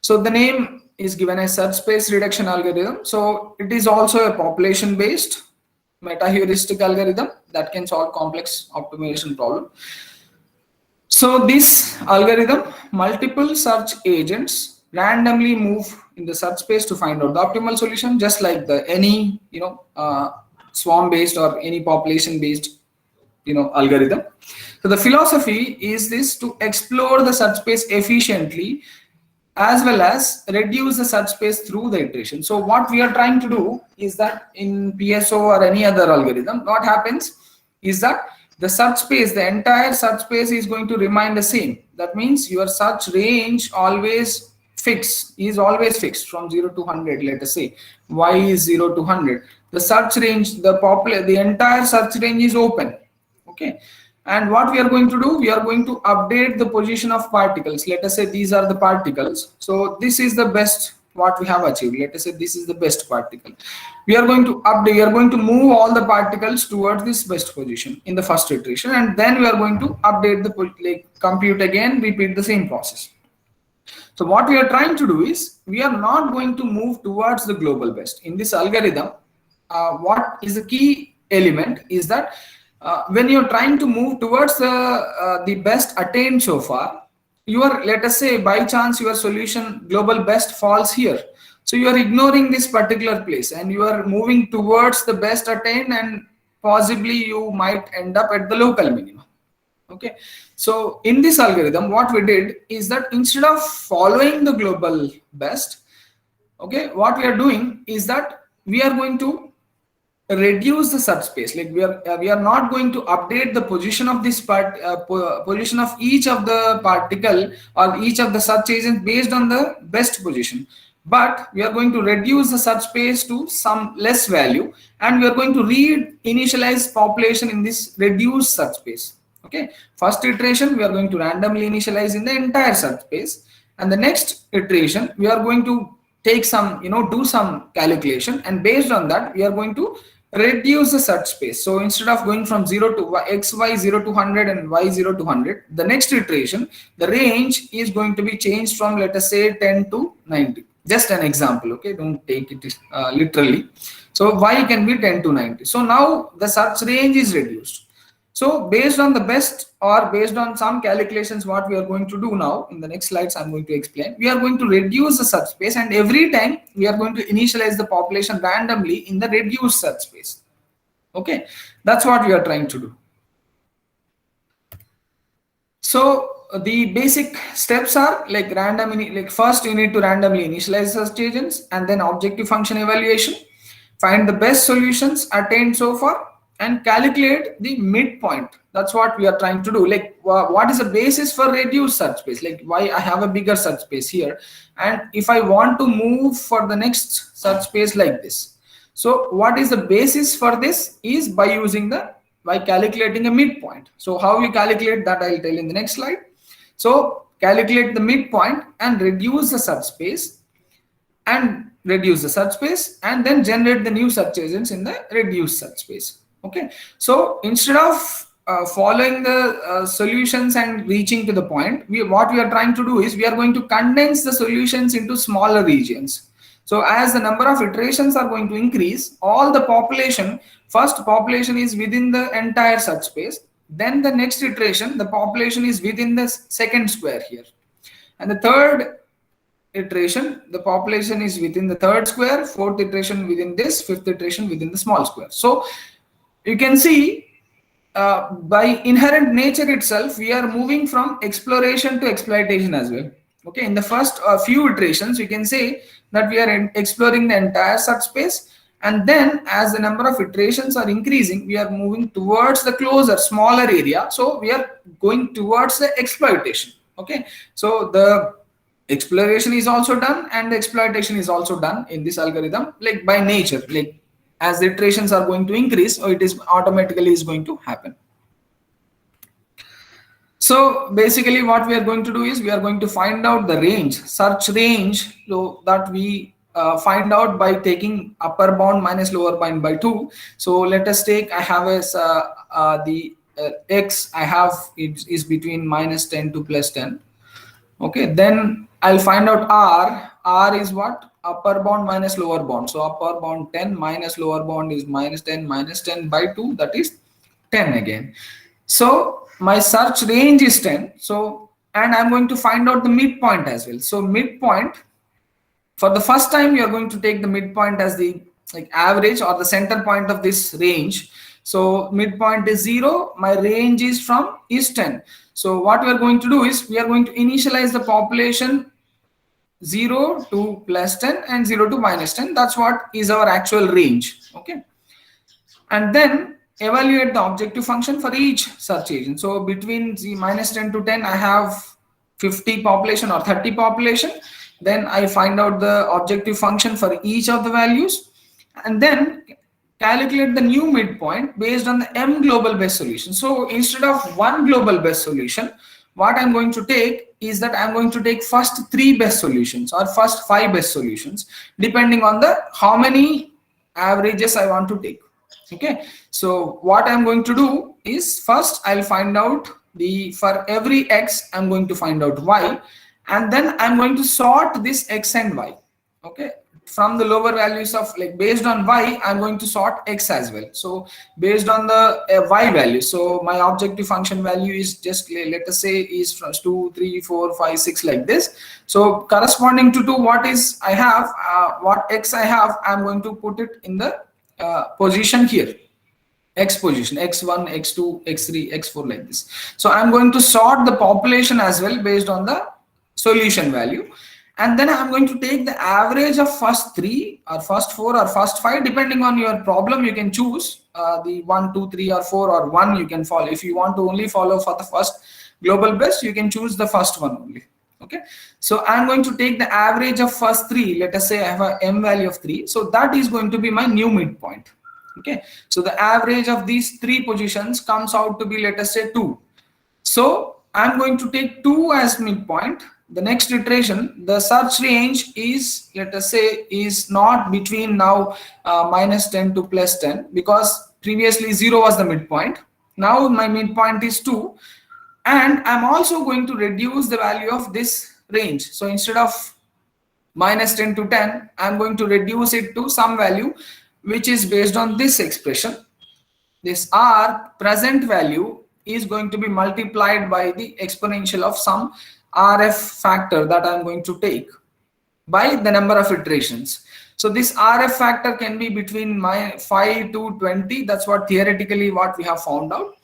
So the name is given as search space reduction algorithm. So it is also a population-based meta-heuristic algorithm that can solve complex optimization problem. So this algorithm, multiple search agents randomly move in the search space to find out the optimal solution, just like the any swarm-based or any population-based algorithm. So the philosophy is this: to explore the search space efficiently as well as reduce the search space through the iteration. So what we are trying to do is that in PSO or any other algorithm, what happens is that the search space, the entire search space is going to remain the same. That means your search range is always fixed from 0 to 100. Let us say Y is 0 to 100. The search range, the entire search range is open. Okay. And what we are going to do, we are going to update the position of particles. Let us say these are the particles. So this is the best what we have achieved. Let us say this is the best particle. We are going to update, we are going to move all the particles towards this best position in the first iteration, and then we are going to update the compute again, repeat the same process. So what we are trying to do is, we are not going to move towards the global best. In this algorithm, what is the key element is that when you're trying to move towards the best attained so far, let us say by chance your solution global best falls here. So you are ignoring this particular place and you are moving towards the best attained, and possibly you might end up at the local minimum. Okay. So in this algorithm, what we did is that instead of following the global best, okay, what we are doing is that we are going to reduce the search space. Like we are not going to update the position of this position of each of the particle or each of the search agents based on the best position, but we are going to reduce the search space to some less value, and we are going to re-initialize population in this reduced search space. Okay, first iteration we are going to randomly initialize in the entire search space, and the next iteration we are going to take some, do some calculation, and based on that we are going to reduce the search space. So instead of going from 0 to xy 0 to 100 and y 0 to 100, the next iteration, the range is going to be changed from, let us say, 10 to 90. Just an example, okay? Don't take it literally. So y can be 10 to 90. So now the search range is reduced. So based on the best, or based on some calculations, what we are going to do now in the next slides, I'm going to explain. We are going to reduce the search space, and every time we are going to initialize the population randomly in the reduced search space. Okay, that's what we are trying to do. So the basic steps are like first you need to randomly initialize search agents, and then objective function evaluation, find the best solutions attained so far, and calculate the midpoint. That's what we are trying to do. Like what is the basis for reduced search space? Like why I have a bigger search space here, and if I want to move for the next search space like this, so what is the basis for this is by calculating a midpoint. So how you calculate that, I'll tell in the next slide. So calculate the midpoint and reduce the search space, and then generate the new search agents in the reduced search space. Okay, so instead of following the solutions and reaching to the point, what we are trying to do is we are going to condense the solutions into smaller regions. So as the number of iterations are going to increase, all the first population is within the entire search space. Then the next iteration, the population is within the second square here. And the third iteration, the population is within the third square, fourth iteration within this, fifth iteration within the small square. So you can see by inherent nature itself, we are moving from exploration to exploitation as well. Okay, in the first few iterations, we can say that we are exploring the entire search space, and then as the number of iterations are increasing, we are moving towards the closer, smaller area. So we are going towards the exploitation. Okay, so exploration is also done and exploitation is also done in this algorithm, like by nature, like as the iterations are going to increase, so it is automatically is going to happen. So basically what we are going to do is we are going to find out the range, search range, so that we find out by taking upper bound minus lower bound by 2. So let us take, I have as the x I have is between -10 to +10. Okay, then I'll find out r is what? Upper bound minus lower bound. So upper bound 10 minus lower bound is -10 by 2, that is 10 again. So my search range is 10. So, and I'm going to find out the midpoint as well. So midpoint, for the first time, you're going to take the midpoint as the like average or the center point of this range. So midpoint is 0. My range is 10. So what we are going to do is we are going to initialize the population 0 to +10 and 0 to -10. That's what is our actual range. Okay, and then evaluate the objective function for each search agent. So between the -10 to 10, I have 50 population or 30 population. Then I find out the objective function for each of the values, and then calculate the new midpoint based on the m global best solution. So instead of one global best solution, what I'm going to take is that I'm going to take first 3 best solutions or first 5 best solutions, depending on the how many averages I want to take. Okay, so what I'm going to do is first I'll find out the, for every x I'm going to find out y, and then I'm going to sort this x and y. Okay, from the lower values of, like, based on y, I'm going to sort x as well. So based on the y value, so my objective function value is just, let us say, is from 2, 3, 4, 5, 6 like this. So corresponding to what is I have, what x I have, I'm going to put it in the position here, x position, x1, x2, x3, x4 like this. So I'm going to sort the population as well based on the solution value, and then I'm going to take the average of first 3 or first 4 or first 5, depending on your problem. You can choose the 1, 2, 3 or 4 or 1 you can follow. If you want to only follow for the first global best, you can choose the first one only. Okay, so I'm going to take the average of first 3. Let us say I have a m value of 3, so that is going to be my new midpoint. Okay, so the average of these 3 positions comes out to be, let us say, 2. So I'm going to take 2 as midpoint. The next iteration, the search range is, let us say, is not between now -10 to +10, because previously 0 was the midpoint. Now my midpoint is 2, and I'm also going to reduce the value of this range. So instead of -10 to 10, I'm going to reduce it to some value which is based on this expression. This r present value is going to be multiplied by the exponential of some RF factor that I'm going to take by the number of iterations. So this RF factor can be between 5 to 20. That's what theoretically what we have found out.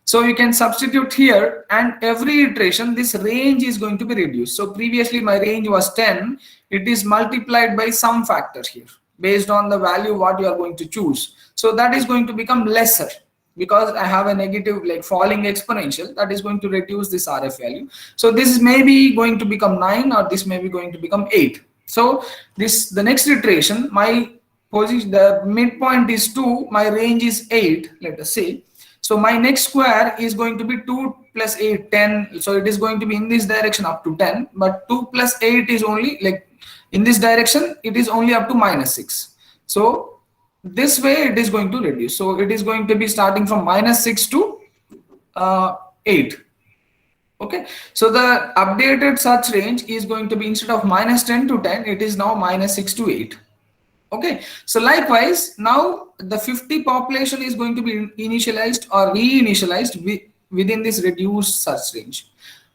So you can substitute here, and every iteration this range is going to be reduced. So previously my range was 10. It is multiplied by some factor here based on the value what you are going to choose. So that is going to become lesser, because I have a negative, like, falling exponential, that is going to reduce this RF value. So this is maybe going to become 9, or this may be going to become 8. So this, the next iteration, my position, the midpoint is 2, my range is 8, let us say. So my next square is going to be 2 plus 8, 10. So it is going to be in this direction up to 10, but 2 plus 8 is only, like, in this direction, it is only up to -6. So this way it is going to reduce. So it is going to be starting from -6 to 8. Okay, so the updated search range is going to be, instead of -10 to 10, it is now -6 to 8. Okay, so likewise, now the 50 population is going to be initialized or reinitialized within this reduced search range.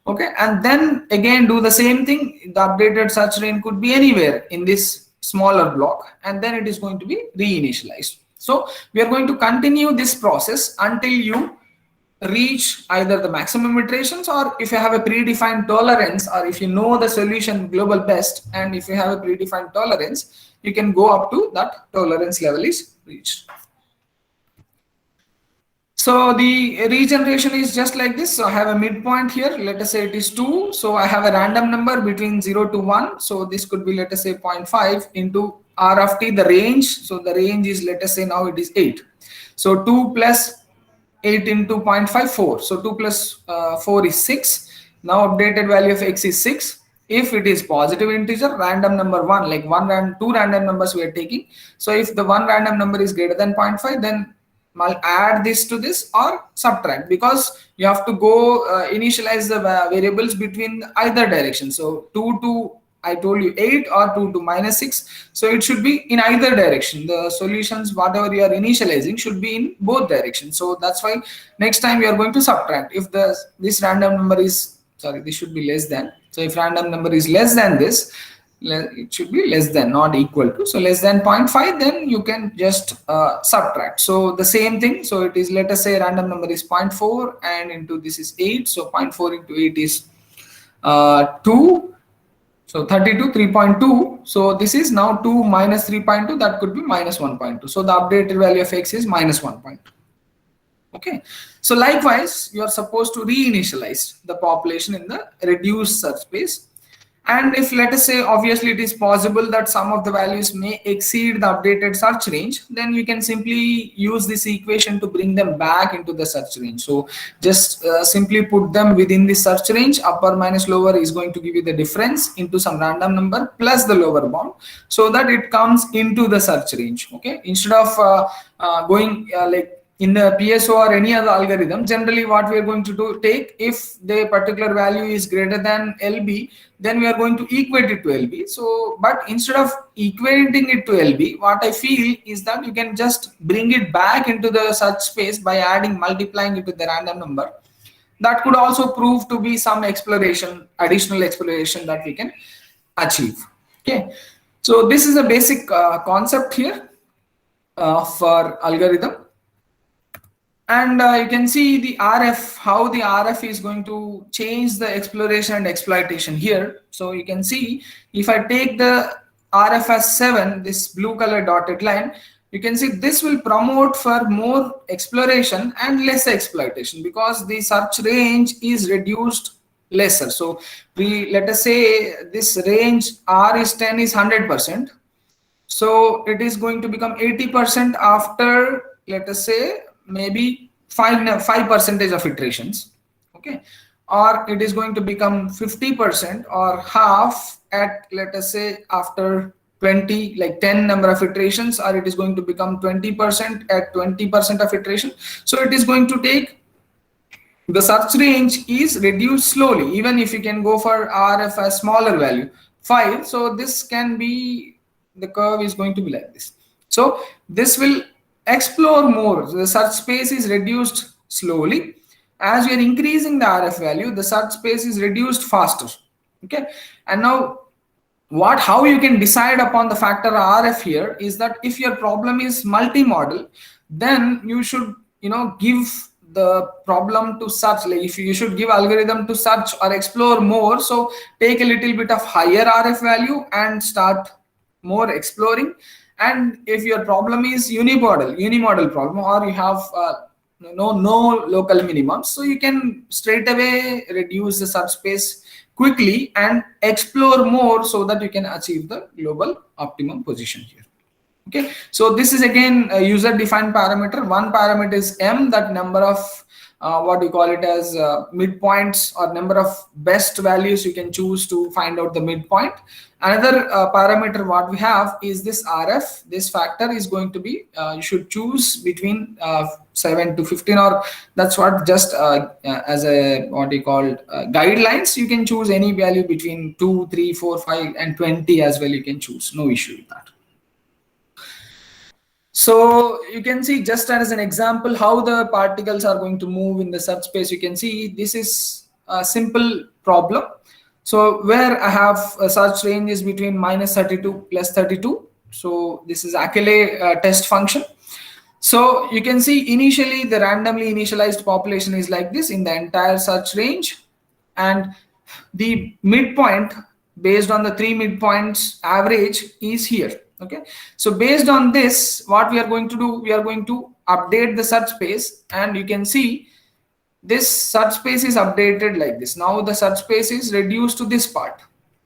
Okay, and then again do the same thing. The updated search range could be anywhere in this smaller block, and then it is going to be reinitialized. So we are going to continue this process until you reach either the maximum iterations, or if you have a predefined tolerance, or if you know the solution global best, and if you have a predefined tolerance, you can go up to that tolerance level is reached. So the regeneration is just like this. So I have a midpoint here. Let us say it is 2. So I have a random number between 0 to 1. So this could be, let us say, 0.5 into R of t, the range. So the range is, let us say now it is 8. So 2 plus 8 into 0.5, 4. So 2 plus 4 is 6. Now updated value of x is 6. If it is positive integer, random number 1, like two random numbers we are taking. So if the one random number is greater than 0.5, then I'll add this to this or subtract, because you have to go initialize the variables between either direction. So 2 to, I told you, 8 or 2 to minus 6. So it should be in either direction. The solutions, whatever you are initializing, should be in both directions. So that's why next time you are going to subtract. If this random number is, sorry, this should be less than. So if random number is less than this, it should be less than, not equal to. So less than 0.5, then you can just subtract. So the same thing. So it is, let us say random number is 0.4 and into this is 8. So 0.4 into 8 is 2. So 32, 3.2. So this is now 2 minus 3.2. That could be minus 1.2. So the updated value of x is minus 1.2. Okay. So likewise, you are supposed to reinitialize the population in the reduced search space. And if, let us say, obviously it is possible that some of the values may exceed the updated search range, then we can simply use this equation to bring them back into the search range. So just simply put them within the search range. Upper minus lower is going to give you the difference into some random number plus the lower bound, so that it comes into the search range. Okay, instead of going like in the PSO or any other algorithm, generally what we are going to take, if the particular value is greater than LB, then we are going to equate it to LB. So, but instead of equating it to LB, what I feel is that you can just bring it back into the search space by multiplying it with the random number. That could also prove to be some exploration, additional exploration that we can achieve. Okay, so this is a basic concept here for algorithm. And you can see the RF, how the RF is going to change the exploration and exploitation here. So you can see, if I take the RF as 7, this blue color dotted line, you can see this will promote for more exploration and less exploitation, because the search range is reduced lesser. So let us say this range R is 10 is 100%. So it is going to become 80% after, let us say, maybe 5% of iterations. Okay, or it is going to become 50% or half at, let us say, after 20, like 10 number of iterations, or it is going to become 20% at 20% of iteration. So it is going to take, the search range is reduced slowly, even if you can go for RF as smaller value 5. So this can be, the curve is going to be like this. So this will explore more. So the search space is reduced slowly. As we are increasing the RF value, the search space is reduced faster. Okay, and now how you can decide upon the factor RF here is that if your problem is multi-model, then you should give the problem to search, like if you should give algorithm to search or explore more. So take a little bit of higher RF value and start more exploring. And if your problem is unimodal problem, or you have no local minimums, so you can straight away reduce the search space quickly and explore more, so that you can achieve the global optimum position here. Okay, so this is again a user defined parameter. One parameter is M, that number of what we call it as midpoints, or number of best values you can choose to find out the midpoint. Another parameter what we have is this RF. This factor is going to be, you should choose between 7 to 15, or that's what, just as a what we call guidelines. You can choose any value between 2, 3, 4, 5 and 20 as well. You can choose, no issue with that. So you can see, just as an example, how the particles are going to move in the search space. You can see this is a simple problem. So where I have a search range is between minus 32 plus 32. So this is Akele test function. So you can see initially the randomly initialized population is like this in the entire search range, and the midpoint based on the 3 midpoints average is here. Okay, so based on this, what we are going to do, we are going to update the search space, and you can see this search space is updated like this. Now the search space is reduced to this part.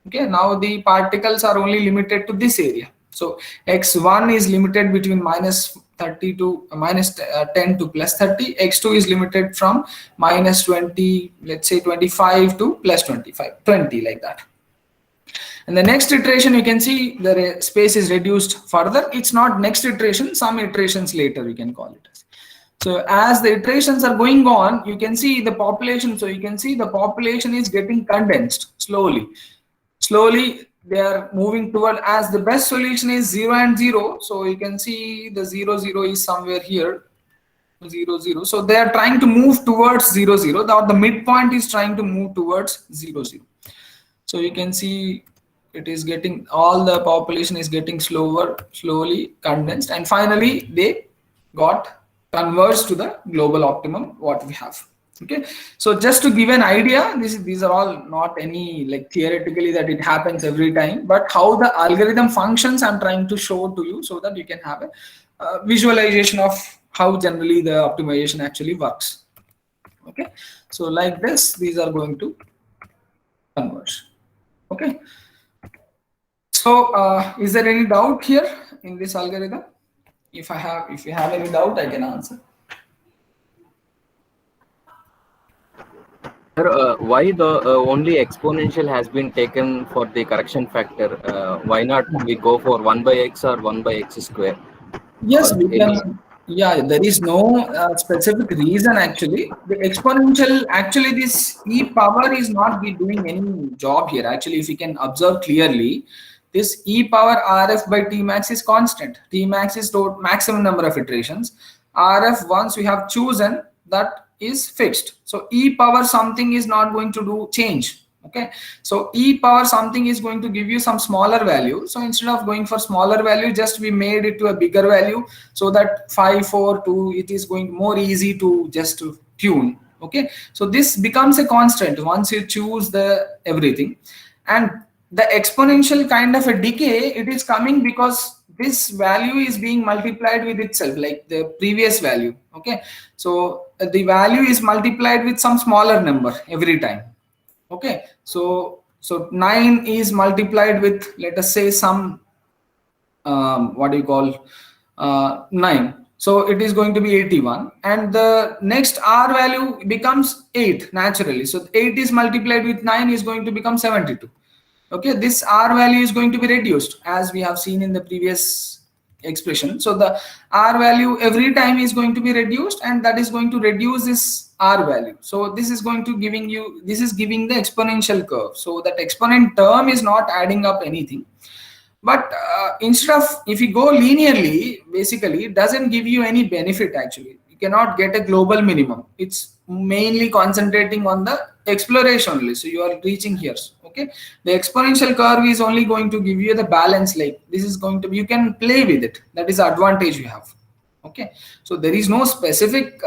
Okay, now the particles are only limited to this area. So x1 is limited between minus 30 to minus 10 to plus 30. X2 is limited from minus 20, let's say 25 to plus 25, 20, like that. And the next iteration, you can see the space is reduced further. It's not next iteration, some iterations later, you can call it. So as the iterations are going on, you can see the population. So you can see the population is getting condensed slowly. Slowly they are moving toward, as the best solution is 0 and 0. So you can see the 0, 0 is somewhere here. 0, 0. So they are trying to move towards 0, 0. The midpoint is trying to move towards 0, 0. So you can see it is getting, all the population is getting slowly condensed, and finally they got converged to the global optimum what we have. Okay, so just to give an idea, these are all not any like theoretically that it happens every time, but how the algorithm functions I'm trying to show to you, so that you can have a visualization of how generally the optimization actually works. Okay, so like this, these are going to converge. Okay, so is there any doubt here in this algorithm? If you have any doubt, I can answer. Why the only exponential has been taken for the correction factor? Why not we go for 1 by x or 1 by x square? Yes, we can. Yeah, there is no specific reason actually. The exponential, actually this e power is not be doing any job here. Actually, if you can observe clearly, this e power rf by t max is constant. T max is the maximum number of iterations. Rf, once we have chosen, that is fixed. So e power something is not going to do change. Okay, so e power something is going to give you some smaller value. So instead of going for smaller value, just we made it to a bigger value, so that 5, 4, 2, it is going more easy to just to tune. Okay, so this becomes a constant once you choose the everything. And the exponential kind of a decay, it is coming because this value is being multiplied with itself, like the previous value. Okay, so the value is multiplied with some smaller number every time. Okay, so 9 is multiplied with, let us say, some 9. So it is going to be 81, and the next r value becomes 8 naturally. So 8 is multiplied with 9 is going to become 72. Okay, this r value is going to be reduced, as we have seen in the previous expression. So the r value every time is going to be reduced, and that is going to reduce this r value. So this is going to giving the exponential curve. So that exponent term is not adding up anything. But instead of, if you go linearly, basically it doesn't give you any benefit actually. You cannot get a global minimum. It's mainly concentrating on the exploration only. So you are reaching here. Okay, the exponential curve is only going to give you the balance, like this is going to be, you can play with it. That is the advantage you have. Okay, so there is no specific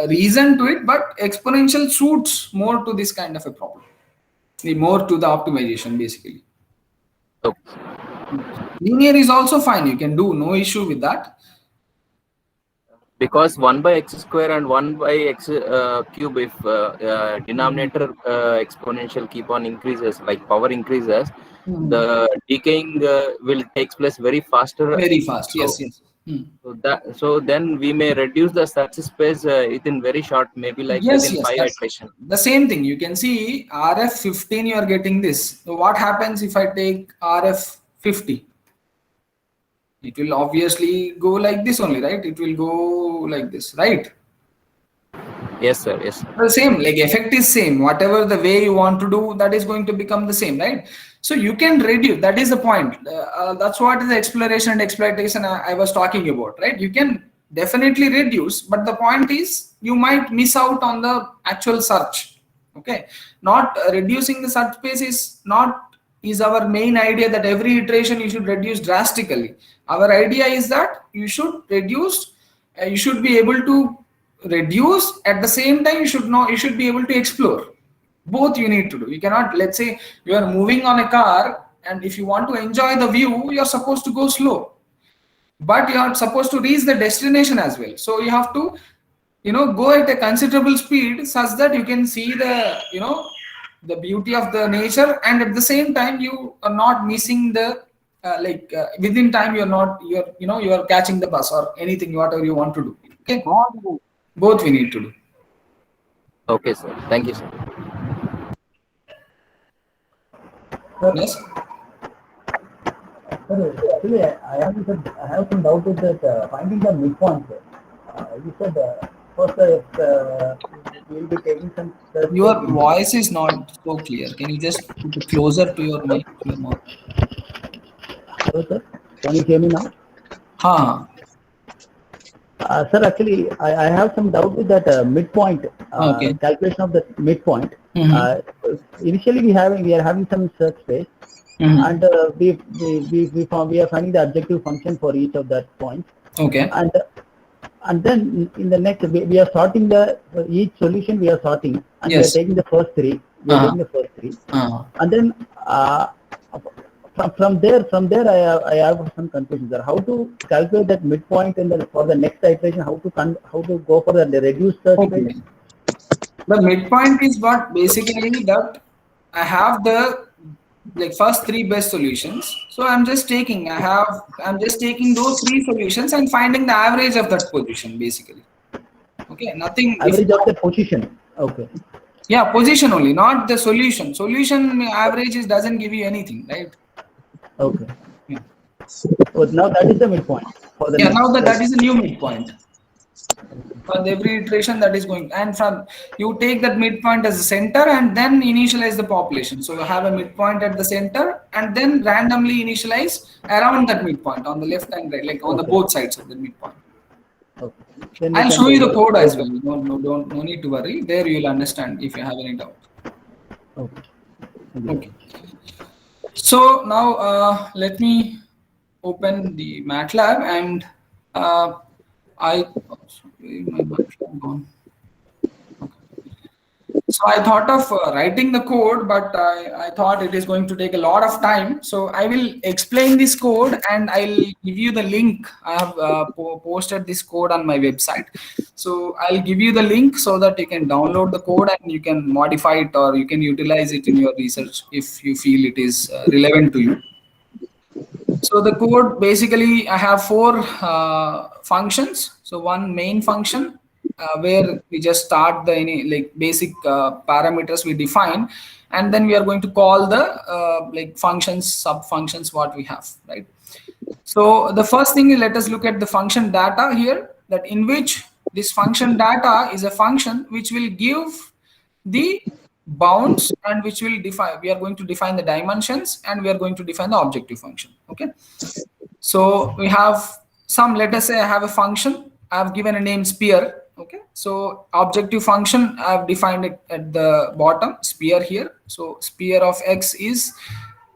reason to it, but exponential suits more to this kind of a problem, more to the optimization basically. Okay. Linear is also fine, you can do, no issue with that. Because 1 by x square and 1 by x cube, if denominator exponential keep on increases, like power increases, the decaying will takes place very faster. Very fast, so, yes. So then we may reduce the search space within very short, maybe like within 5 iterations. The same thing, you can see RF15 you are getting this. So what happens if I take RF50? It will obviously go like this only, right? It will go like this, right? Yes, sir. Yes, sir. The same, like effect is same. Whatever the way you want to do, that is going to become the same, right? So you can reduce. That is the point. That's what is the exploration and exploitation I was talking about, right? You can definitely reduce, but the point is you might miss out on the actual search. Okay, not reducing the search space is our main idea, that every iteration you should reduce drastically. Our idea is that you should reduce, you should be able to reduce, at the same time you should be able to explore. Both you need to do. You cannot, let's say you are moving on a car, and if you want to enjoy the view, you are supposed to go slow. but you are supposed to reach the destination as well. So you have to, go at a considerable speed such that you can see the, the beauty of the nature, and at the same time you are not missing the within time you're catching the bus or anything, whatever you want to do. Okay, both we need to do. Okay, sir. Thank you, sir. Yes. Sir, actually, I have some doubt with that finding the midpoint. You said first we'll be taking some. Your voice is not so clear. Can you just put it closer to your mic, to your mouth? Hello, sir. Can you hear me now? Sir, actually, I have some doubt with that midpoint. Okay. Calculation of the midpoint. Mm-hmm. Initially, we are having some search space, Mm-hmm. and we are finding the objective function for each of that points. Okay. And then in the next, we are sorting each solution. We are sorting, and Yes. we are taking the first three. We are taking the first three, and then from there, I have some confusion, sir. How to calculate that midpoint, and then for the next iteration, how to go for the reduced search Okay. space? The midpoint is what basically that I have the first three best solutions. So I'm just taking those three solutions and finding the average of that position basically. Okay, nothing. Average of the position. Okay. Yeah, position only, not the solution. Solution averages doesn't give you anything, right? Okay. Yeah. So now that is the midpoint for the next. Now that is a new midpoint. For every iteration that is going, and from you take that midpoint as a center and then initialize the population. So you have a midpoint at the center and then randomly initialize around that midpoint on the left and right, like on the both sides of the midpoint. Okay. Then I'll show you the code as well. No need to worry. There you'll understand if you have any doubt. Okay. Okay. So now let me open the MATLAB and So I thought of writing the code, but I thought it is going to take a lot of time. So I will explain this code and I'll give you the link. I have posted this code on my website. So I'll give you the link so that you can download the code and you can modify it or you can utilize it in your research if you feel it is relevant to you. So the code, basically I have four functions. So one main function where we just start the basic parameters we define, and then we are going to call the functions, sub functions what we have, right? So the first thing is, let us look at the function data here, that in which this function data is a function which will give the bounds and which will define, we are going to define the dimensions and we are going to define the objective function. Okay, so we have some, let us say I have a function, I have given a name sphere. Okay, so objective function I have defined it at the bottom, sphere here. So sphere of x is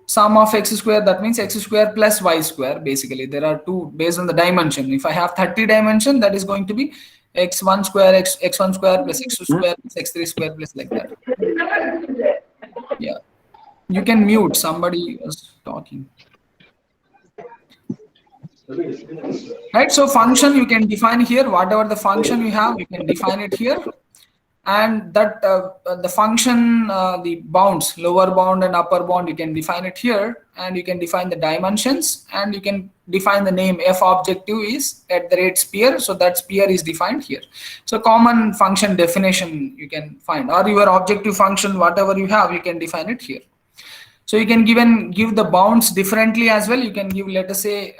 sum of x square, that means x square plus y square. Basically there are two based on the dimension. If I have 30 dimension, that is going to be x1 square, x1 square plus x2 square plus x3 square plus like that. Yeah, you can mute, somebody was talking. Right, so function you can define here, whatever the function you have, you can define it here, and that the function, the bounds, lower bound and upper bound, you can define it here, and you can define the dimensions, and you can define the name f objective is @sphere, so that sphere is defined here. So common function definition you can find, or your objective function, whatever you have, you can define it here. So you can give the bounds differently as well. You can give, let us say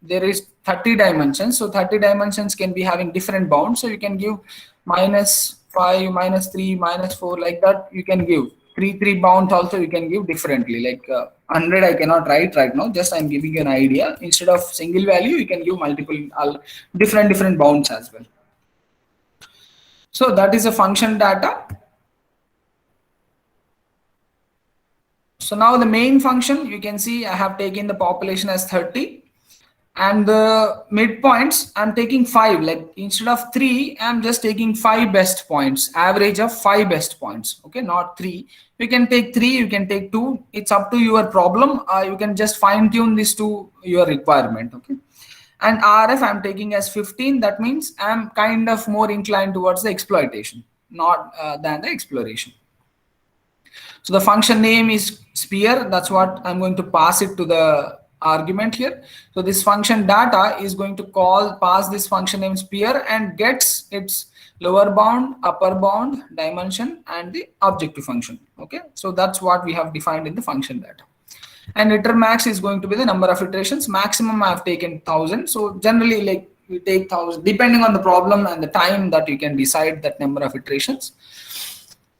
there is 30 dimensions, so 30 dimensions can be having different bounds. So you can give -5, -3, -4, like that. You can give three bounds also, you can give differently, like 100 I cannot write right now, just I'm giving you an idea. Instead of single value, you can give multiple different bounds as well. So that is a function data. So now the main function, you can see I have taken the population as 30, and the midpoints I'm taking 5, like instead of 3 I'm just taking 5 best points, average of 5 best points. Okay, not 3. You can take 3, you can take 2, it's up to your problem. You can just fine tune this to your requirement. Okay, and RF I'm taking as 15. That means I'm kind of more inclined towards the exploitation, not than the exploration. So the function name is sphere. That's what I'm going to pass it to the argument here. So this function data is going to pass this function name sphere and gets its lower bound, upper bound, dimension, and the objective function. Okay, so that's what we have defined in the function data. And iter max is going to be the number of iterations. Maximum I have taken 1000. So generally, like, we take 1000 depending on the problem and the time that you can decide that number of iterations.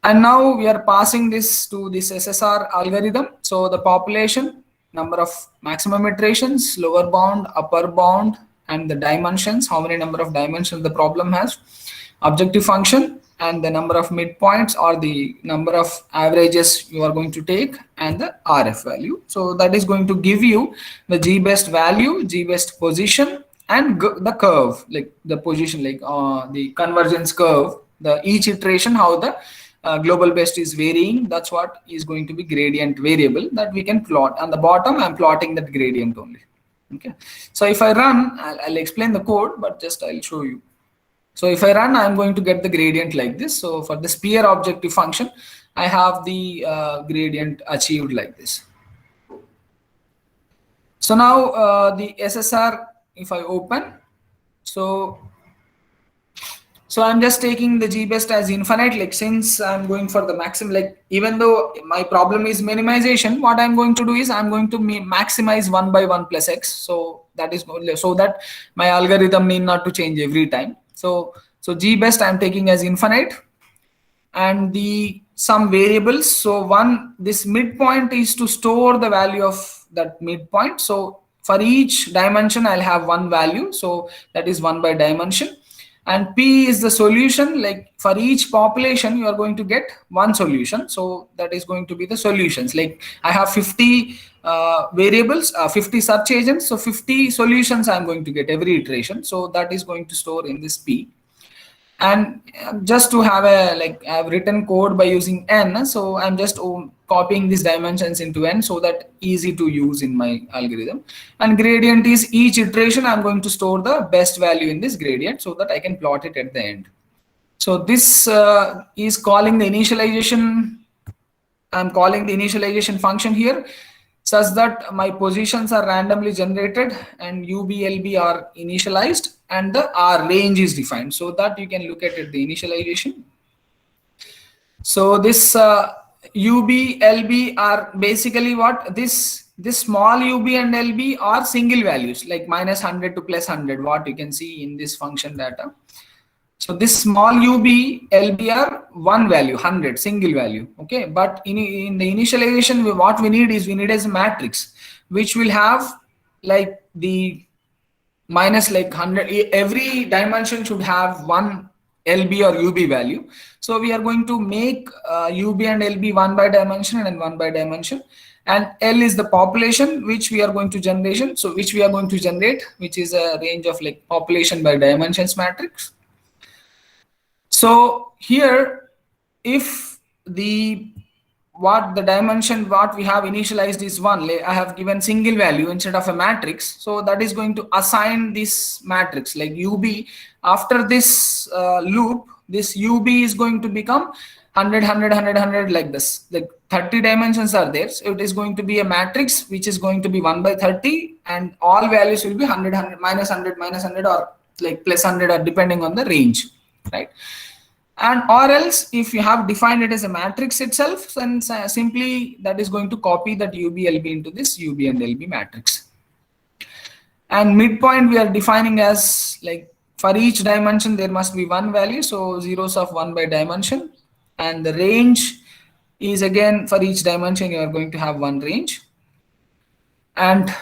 And now we are passing this to this SSR algorithm. So the population, number of maximum iterations, lower bound, upper bound, and the dimensions, how many number of dimensions the problem has, objective function, and the number of midpoints or the number of averages you are going to take, and the RF value. So that is going to give you the G-best value, G-best position, and the curve, like the position, like the convergence curve, the each iteration, how the global best is varying. That's what is going to be gradient variable that we can plot. On the bottom, I'm plotting that gradient only. Okay. So if I run, I'll explain the code, but just I'll show you. So if I run, I'm going to get the gradient like this. So for the sphere objective function, I have the gradient achieved like this. So now the SSR, if I open, so I'm just taking the G-best as infinite, like since I'm going for the maximum, like even though my problem is minimization, what I'm going to do is I'm going to maximize 1 by 1 plus x. So that is so that my algorithm need not to change every time. So G-best I'm taking as infinite, and the some variables. So this midpoint is to store the value of that midpoint. So for each dimension, I'll have one value. So that is 1 by dimension. And P is the solution, like for each population, you are going to get one solution. So that is going to be the solutions. Like I have 50 variables, 50 search agents. So 50 solutions I'm going to get every iteration. So that is going to store in this P. And just to have I've written code by using n. So I'm just copying these dimensions into n so that easy to use in my algorithm. And gradient is each iteration I'm going to store the best value in this gradient so that I can plot it at the end. So this is calling the initialization. I'm calling the initialization function here such that my positions are randomly generated and UB, LB are initialized and the R range is defined so that you can look at it, the initialization. So this UB, LB are basically what this small UB and LB are single values like -100 to +100, what you can see in this function data. So this small UB, LB are one value, 100, single value. Okay, but in the initialization, what we need is a matrix which will have like the minus like 100. Every dimension should have one LB or UB value. So we are going to make UB and LB 1 by dimension and 1 by dimension. And L is the population which we are going to generate. So which we are going to generate, which is a range of like population by dimensions matrix. So here, if what we have initialized is 1, I have given single value instead of a matrix. So that is going to assign this matrix like UB. After this loop, this UB is going to become 100, 100, 100, 100 like this. Like 30 dimensions are there. So it is going to be a matrix which is going to be 1 by 30 and all values will be 100, 100, -100, -100 or like +100 or depending on the range, right? And or else if you have defined it as a matrix itself, then simply that is going to copy that UB, LB into this UB and LB matrix. And midpoint we are defining as like for each dimension there must be one value, so zeros of 1 by dimension. And the range is again for each dimension you are going to have one range. And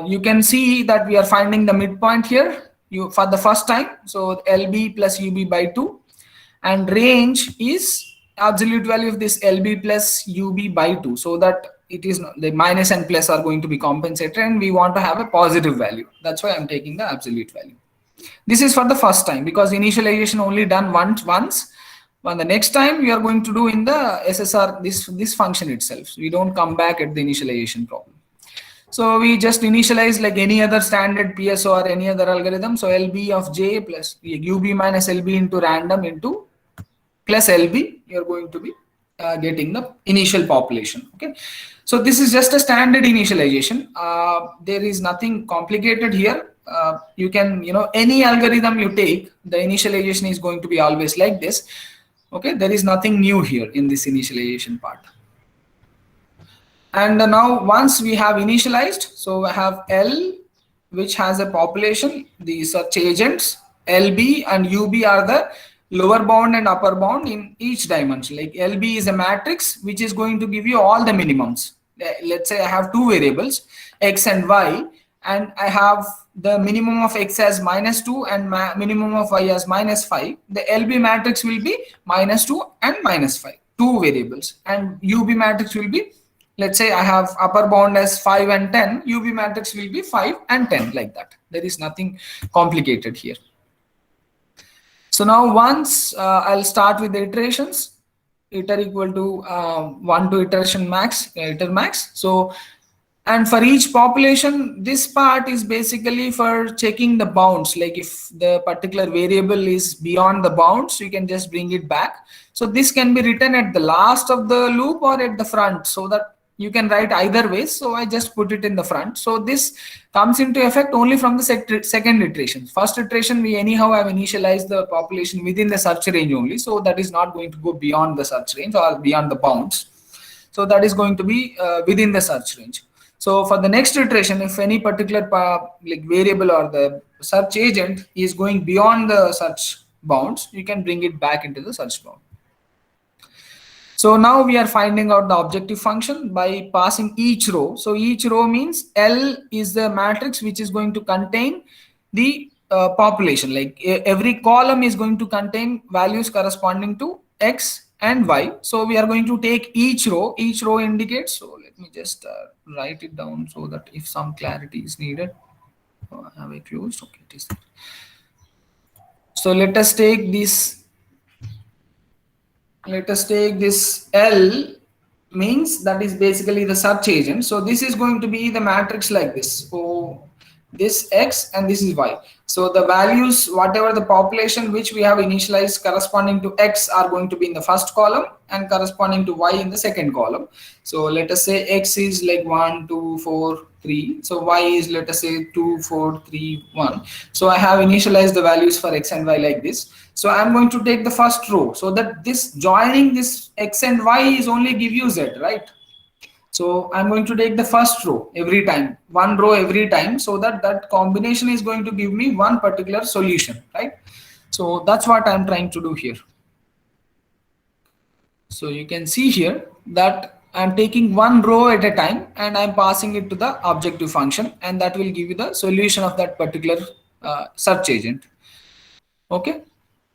you can see that we are finding the midpoint here for the first time. So LB plus UB by 2. And range is absolute value of this LB plus UB by 2, so that it is the minus and plus are going to be compensated and we want to have a positive value. That's why I'm taking the absolute value. This is for the first time because initialization only done once. But the next time we are going to do in the SSR this function itself. So we don't come back at the initialization problem. So we just initialize like any other standard PSO or any other algorithm. So LB of J plus UB minus LB into random into plus LB, you're going to be getting the initial population. Okay, so this is just a standard initialization. There is nothing complicated here. You can, any algorithm you take, the initialization is going to be always like this. Okay, there is nothing new here in this initialization part. And now once we have initialized, so I have L, which has a population, the search agents, LB and UB are the lower bound and upper bound in each dimension. Like LB is a matrix which is going to give you all the minimums. Let's say I have two variables, X and Y, and I have the minimum of X as -2 and minimum of Y as -5. The LB matrix will be -2 and -5, two variables, and UB matrix will be, let's say I have upper bound as 5 and 10, UB matrix will be 5 and 10, like that. There is nothing complicated here. So now once I'll start with the iterations, iter equal to 1 to iteration max, iter max. So, and for each population, this part is basically for checking the bounds. Like if the particular variable is beyond the bounds, you can just bring it back. So this can be written at the last of the loop or at the front, so that you can write either way. So I just put it in the front. So this comes into effect only from the second iteration. First iteration, we anyhow have initialized the population within the search range only. So that is not going to go beyond the search range or beyond the bounds. So that is going to be within the search range. So for the next iteration, if any particular like variable or the search agent is going beyond the search bounds, you can bring it back into the search bound. So now we are finding out the objective function by passing each row. So each row means L is the matrix which is going to contain the population. Like every column is going to contain values corresponding to X and Y. So we are going to take each row indicates. So let me just write it down so that if some clarity is needed. Have I closed? Okay, it is there. So let us take this. Let us take this L, means that is basically the search agent. So this is going to be the matrix like this. So this X and this is Y. So the values, whatever the population which we have initialized corresponding to X are going to be in the first column and corresponding to Y in the second column. So let us say X is like 1, 2, 4, 3. So Y is, let us say 2, 4, 3, 1. So I have initialized the values for X and Y like this. So I'm going to take the first row, so that this joining this X and Y is only give you Z, right? So I'm going to take the first row every time, one row every time, so that that combination is going to give me one particular solution, right? So that's what I'm trying to do here. So you can see here that I'm taking one row at a time and I'm passing it to the objective function, and that will give you the solution of that particular search agent. Okay.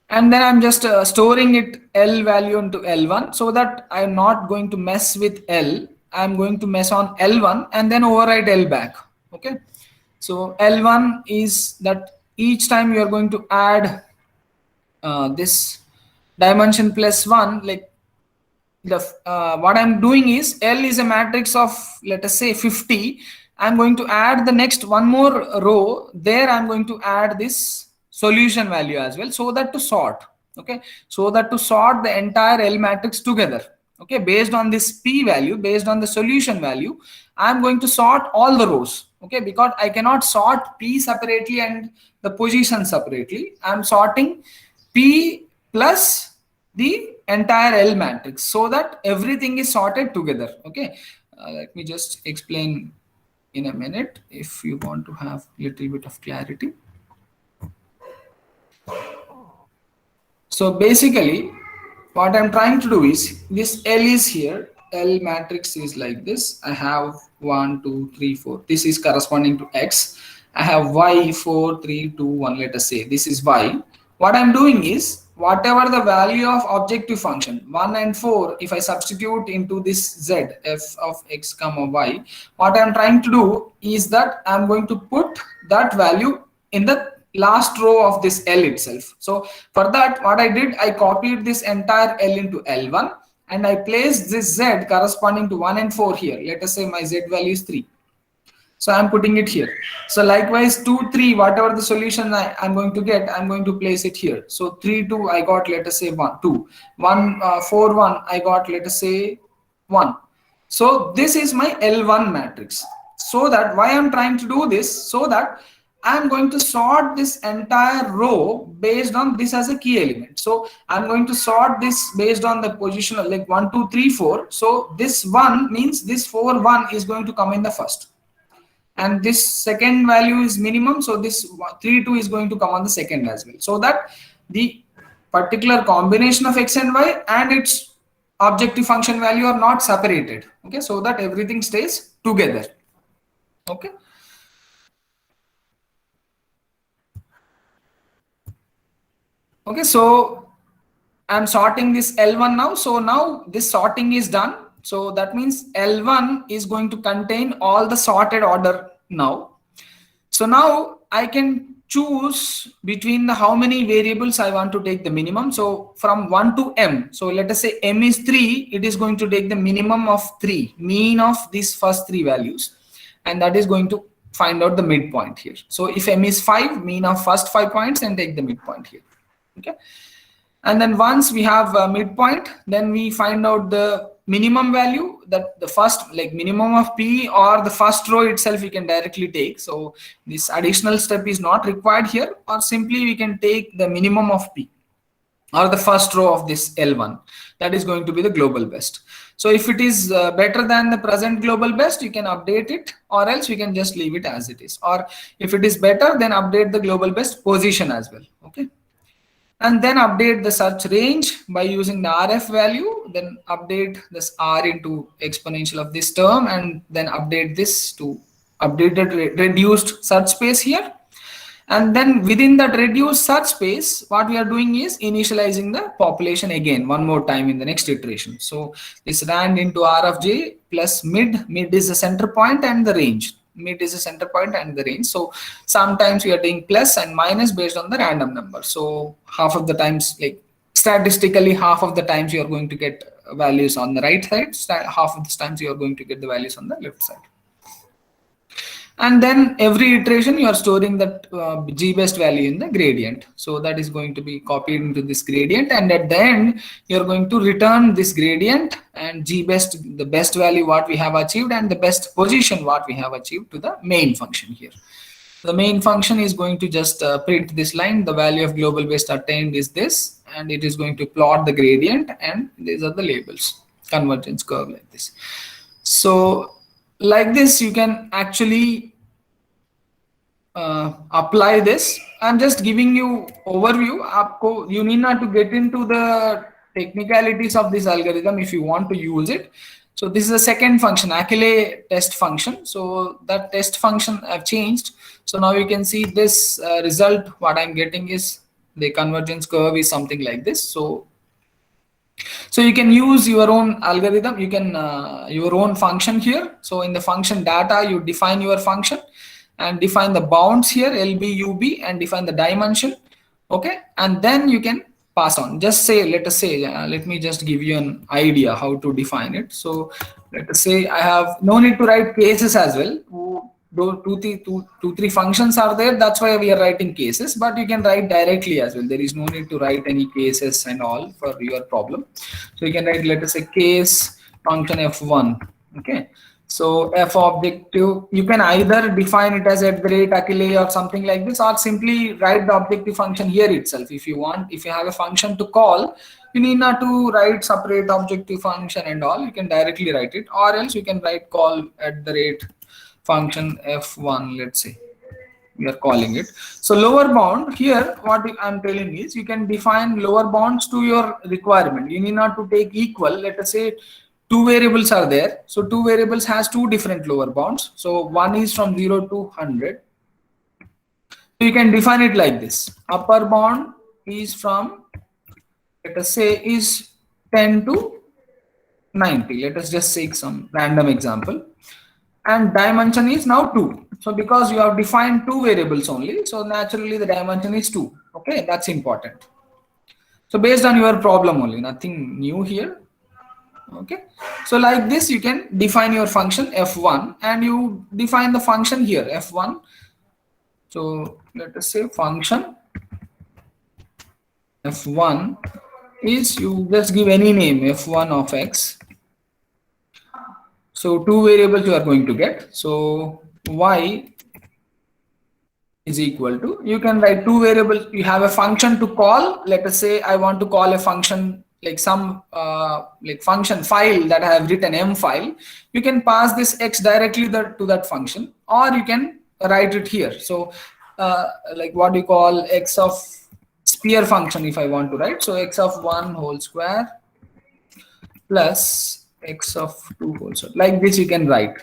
And then I'm just storing it L value into L1, so that I'm not going to mess with L. I'm going to mess on L1 and then overwrite L back. Okay. So L1 is that each time you are going to add this dimension plus 1, like the what I'm doing is L is a matrix of, let us say 50. I'm going to add the next one more row there. I'm going to add this solution value as well, so that to sort, okay, so that to sort the entire L matrix together, okay, based on this P value, based on the solution value, I'm going to sort all the rows, okay, because I cannot sort P separately and the position separately. I'm sorting P plus the entire L matrix, so that everything is sorted together, okay. Let me just explain in a minute if you want to have a little bit of clarity. So basically what I'm trying to do is, this L is here, L matrix is like this. I have 1, 2, 3, 4. This is corresponding to X. I have Y 4, 3, 2, 1. Let us say this is Y. What I'm doing is, whatever the value of objective function 1 and 4, if I substitute into this Z, f of X comma Y, what I'm trying to do is that I'm going to put that value in the last row of this L itself. So for that, what I did, I copied this entire L into L1 and I placed this Z corresponding to 1 and 4 here. Let us say my Z value is 3. So I'm putting it here. So likewise 2, 3, whatever the solution I'm going to get, I'm going to place it here. So 3, 2, I got, let us say 1, 2. 1, 4, 1, I got, let us say 1. So this is my L1 matrix. So that why I'm trying to do this, so that I'm going to sort this entire row based on this as a key element. So I'm going to sort this based on the position of like 1, 2, 3, 4. So this 1 means this 4, 1 is going to come in the first. And this second value is minimum, so this 3, 2 is going to come on the second as well, so that the particular combination of x and y and its objective function value are not separated. Okay, so that everything stays together. Okay. Okay, so I'm sorting this L1 now. So now this sorting is done. So that means L1 is going to contain all the sorted order now. So now I can choose between the how many variables I want to take the minimum. So from 1 to m. So let us say m is 3. It is going to take the minimum of 3, mean of these first 3 values. And that is going to find out the midpoint here. So if m is 5, mean of first 5 points and take the midpoint here. Okay. And then once we have a midpoint, then we find out the minimum value, that the first, like minimum of p or the first row itself we can directly take. So this additional step is not required here, or simply we can take the minimum of p or the first row of this L1. That is going to be the global best. So if it is better than the present global best, you can update it, or else we can just leave it as it is. Or if it is better, then update the global best position as well. Okay. And then update the search range by using the RF value, then update this R into exponential of this term, and then update this to updated reduced search space here. And then within that reduced search space, what we are doing is initializing the population again one more time in the next iteration. So this rand into R of j plus mid is the center point and the range. Mid is a center point and the range. So sometimes we are doing plus and minus based on the random number. So half of the times, like statistically, half of the times you are going to get values on the right side, half of the times you are going to get the values on the left side. And then every iteration you are storing that g best value in the gradient. So that is going to be copied into this gradient, and at the end you are going to return this gradient and g best, the best value what we have achieved, and the best position what we have achieved to the main function here. The main function is going to just print this line, the value of global best attained is this, and it is going to plot the gradient, and these are the labels, convergence curve like this. So like this you can actually apply this. I'm just giving you overview. You need not to get into the technicalities of this algorithm if you want to use it. So this is the second function, Achille test function. So that test function I've changed. So now you can see this result. What I'm getting is the convergence curve is something like this. So you can use your own algorithm, you can your own function here. So in the function data, you define your function and define the bounds here, LB, UB, and define the dimension. Okay, and then you can pass on. Just say, let us say, let me just give you an idea how to define it. So let us say I have no need to write cases as well. Two, three functions are there. That's why we are writing cases, but you can write directly as well. There is no need to write any cases and all for your problem. So you can write, let us say, case function f1. Okay. So f objective, you can either define it as @Achille or something like this, or simply write the objective function here itself. If you want, if you have a function to call, you need not to write separate objective function and all. You can directly write it, or else you can write call function f1, let's say we are calling it. So lower bound here, what I'm telling is you can define lower bounds to your requirement. You need not to take equal. Let us say two variables are there. So two variables has two different lower bounds. So one is from 0 to 100. So you can define it like this. Upper bound is from, let us say, is 10 to 90. Let us just take some random example. And dimension is now 2. So because you have defined two variables only, so naturally the dimension is 2. Okay, that's important. So based on your problem only, nothing new here. Okay, so like this you can define your function f1, and you define the function here f1. So let us say function f1 is, you just give any name f1 of x. So two variables you are going to get. So y is equal to, you can write two variables. You have a function to call. Let us say I want to call a function like some like function file that I have written, m file. You can pass this x directly to that function, or you can write it here. So like what you call x of sphere function if I want to write. So x of 1 whole square plus x of 2 whole square. Like this you can write.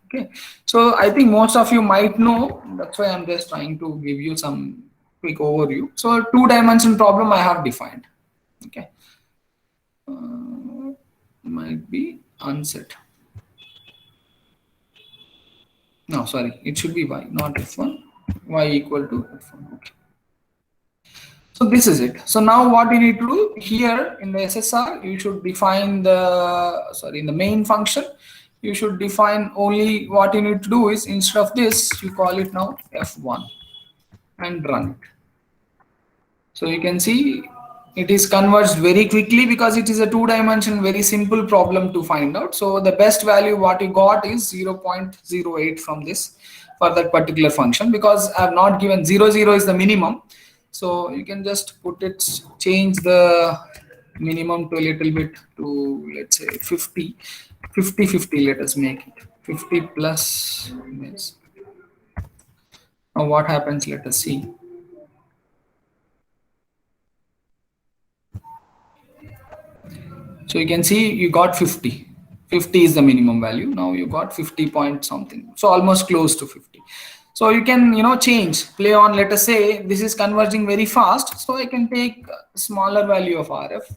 Okay, so I think most of you might know, that's why I'm just trying to give you some quick overview. So two-dimensional problem I have defined. Okay, might be unset. No, sorry, it should be y, not f1. Y equal to f1. Okay. So this is it. So now what you need to do here in the SSR, you should define the, in the main function, you should define only what you need to do is, instead of this, you call it now f1 and run it. So you can see it is converged very quickly because it is a two-dimensional, very simple problem to find out. So the best value what you got is 0.08 from this for that particular function, because I have not given 0, 0 is the minimum. So you can just put it, change the minimum to a little bit to, let's say 50, 50, 50, let us make it 50 plus this. Now what happens, let us see. So you can see you got 50. 50 is the minimum value. Now you got 50 point something. So almost close to 50. So you can, change, play on, let us say this is converging very fast. So I can take a smaller value of RF.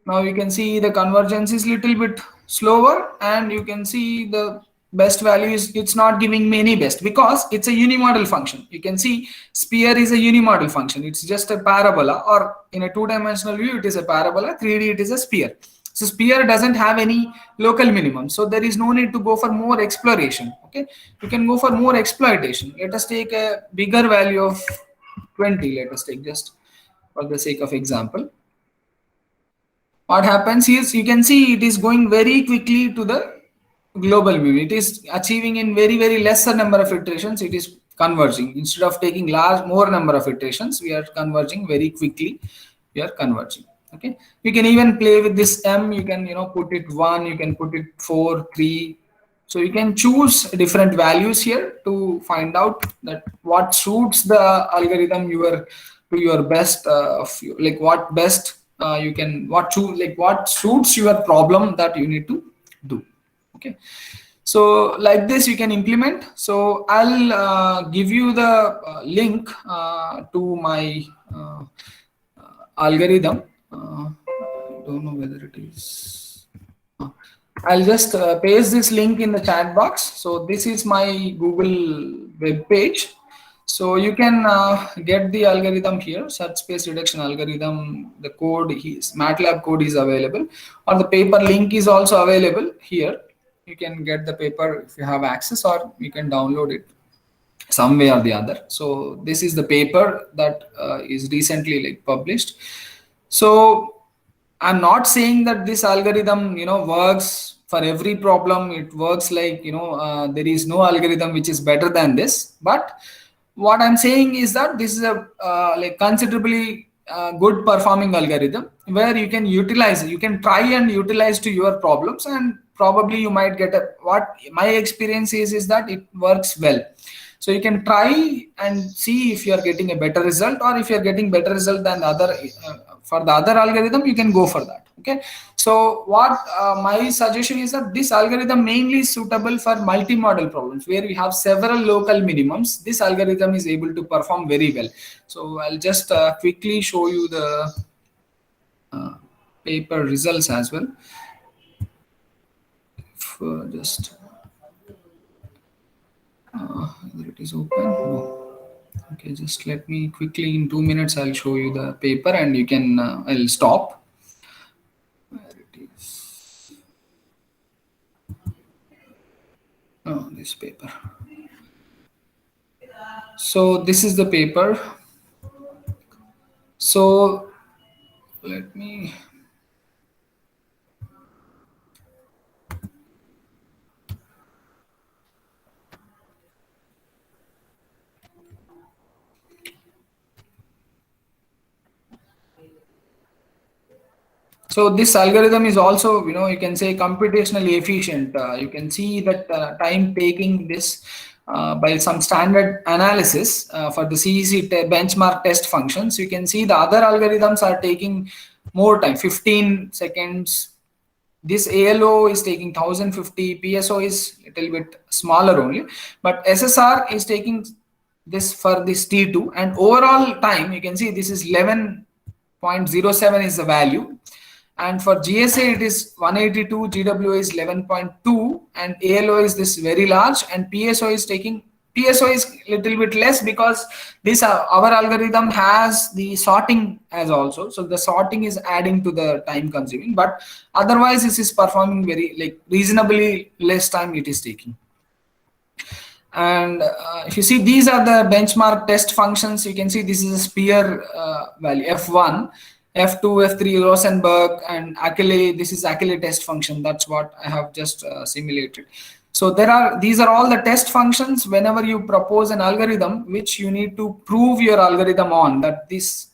Now you can see the convergence is little bit slower, and you can see the best value is, it's not giving me any best because it's a unimodal function. You can see sphere is a unimodal function. It's just a parabola, or in a two-dimensional view, it is a parabola, 3D it is a sphere. So sphere doesn't have any local minimum. So there is no need to go for more exploration. Okay, you can go for more exploitation. Let us take a bigger value of 20. Let us take, just for the sake of example. What happens is, you can see it is going very quickly to the global minimum. It is achieving in very, very lesser number of iterations. It is converging. Instead of taking more number of iterations, we are converging very quickly. We are converging. Okay, you can even play with this m. You can put it 1, you can put it 4, 3. So you can choose different values here to find out that what suits the algorithm to your best like what best you can, what suits your problem that you need to do. Okay, so like this you can implement. So I'll give you the link to my algorithm. I don't know whether it is. I'll just paste this link in the chat box. So this is my Google web page. So you can get the algorithm here, search space reduction algorithm. The code, MATLAB code is available, or the paper link is also available here. You can get the paper if you have access, or you can download it some way or the other. So this is the paper that is recently published. So I'm not saying that this algorithm works for every problem. It works like there is no algorithm which is better than this. But what I'm saying is that this is a considerably good performing algorithm where you can utilize, you can try and utilize to your problems, and probably you might get what my experience is that it works well. So you can try and see if you are getting a better result, or if you are getting better result than other for the other algorithm, you can go for that. Okay, so what my suggestion is that this algorithm mainly is suitable for multi-model problems where we have several local minimums. This algorithm is able to perform very well. So I'll just quickly show you the paper results as well. Just whether it is open. No. Okay, just let me quickly, in 2 minutes I'll show you the paper, and you can I'll stop. Where So this is the paper. So let me. So this algorithm is also, you can say computationally efficient. You can see that time taking this by some standard analysis for the CEC benchmark test functions. You can see the other algorithms are taking more time, 15 seconds. This ALO is taking 1050, PSO is a little bit smaller only, but SSR is taking this for this T2, and overall time, you can see this is 11.07 is the value. And for GSA, it is 182, GWA is 11.2, and ALO is this very large, and PSO is little bit less because this our algorithm has the sorting as also. So the sorting is adding to the time consuming, but otherwise this is performing very reasonably less time it is taking. And if you see, these are the benchmark test functions. You can see this is a spear value, F1. F2, F3, Rosenberg, and Akele. This is Akele test function. That's what I have just simulated. So these are all the test functions whenever you propose an algorithm which you need to prove your algorithm on, that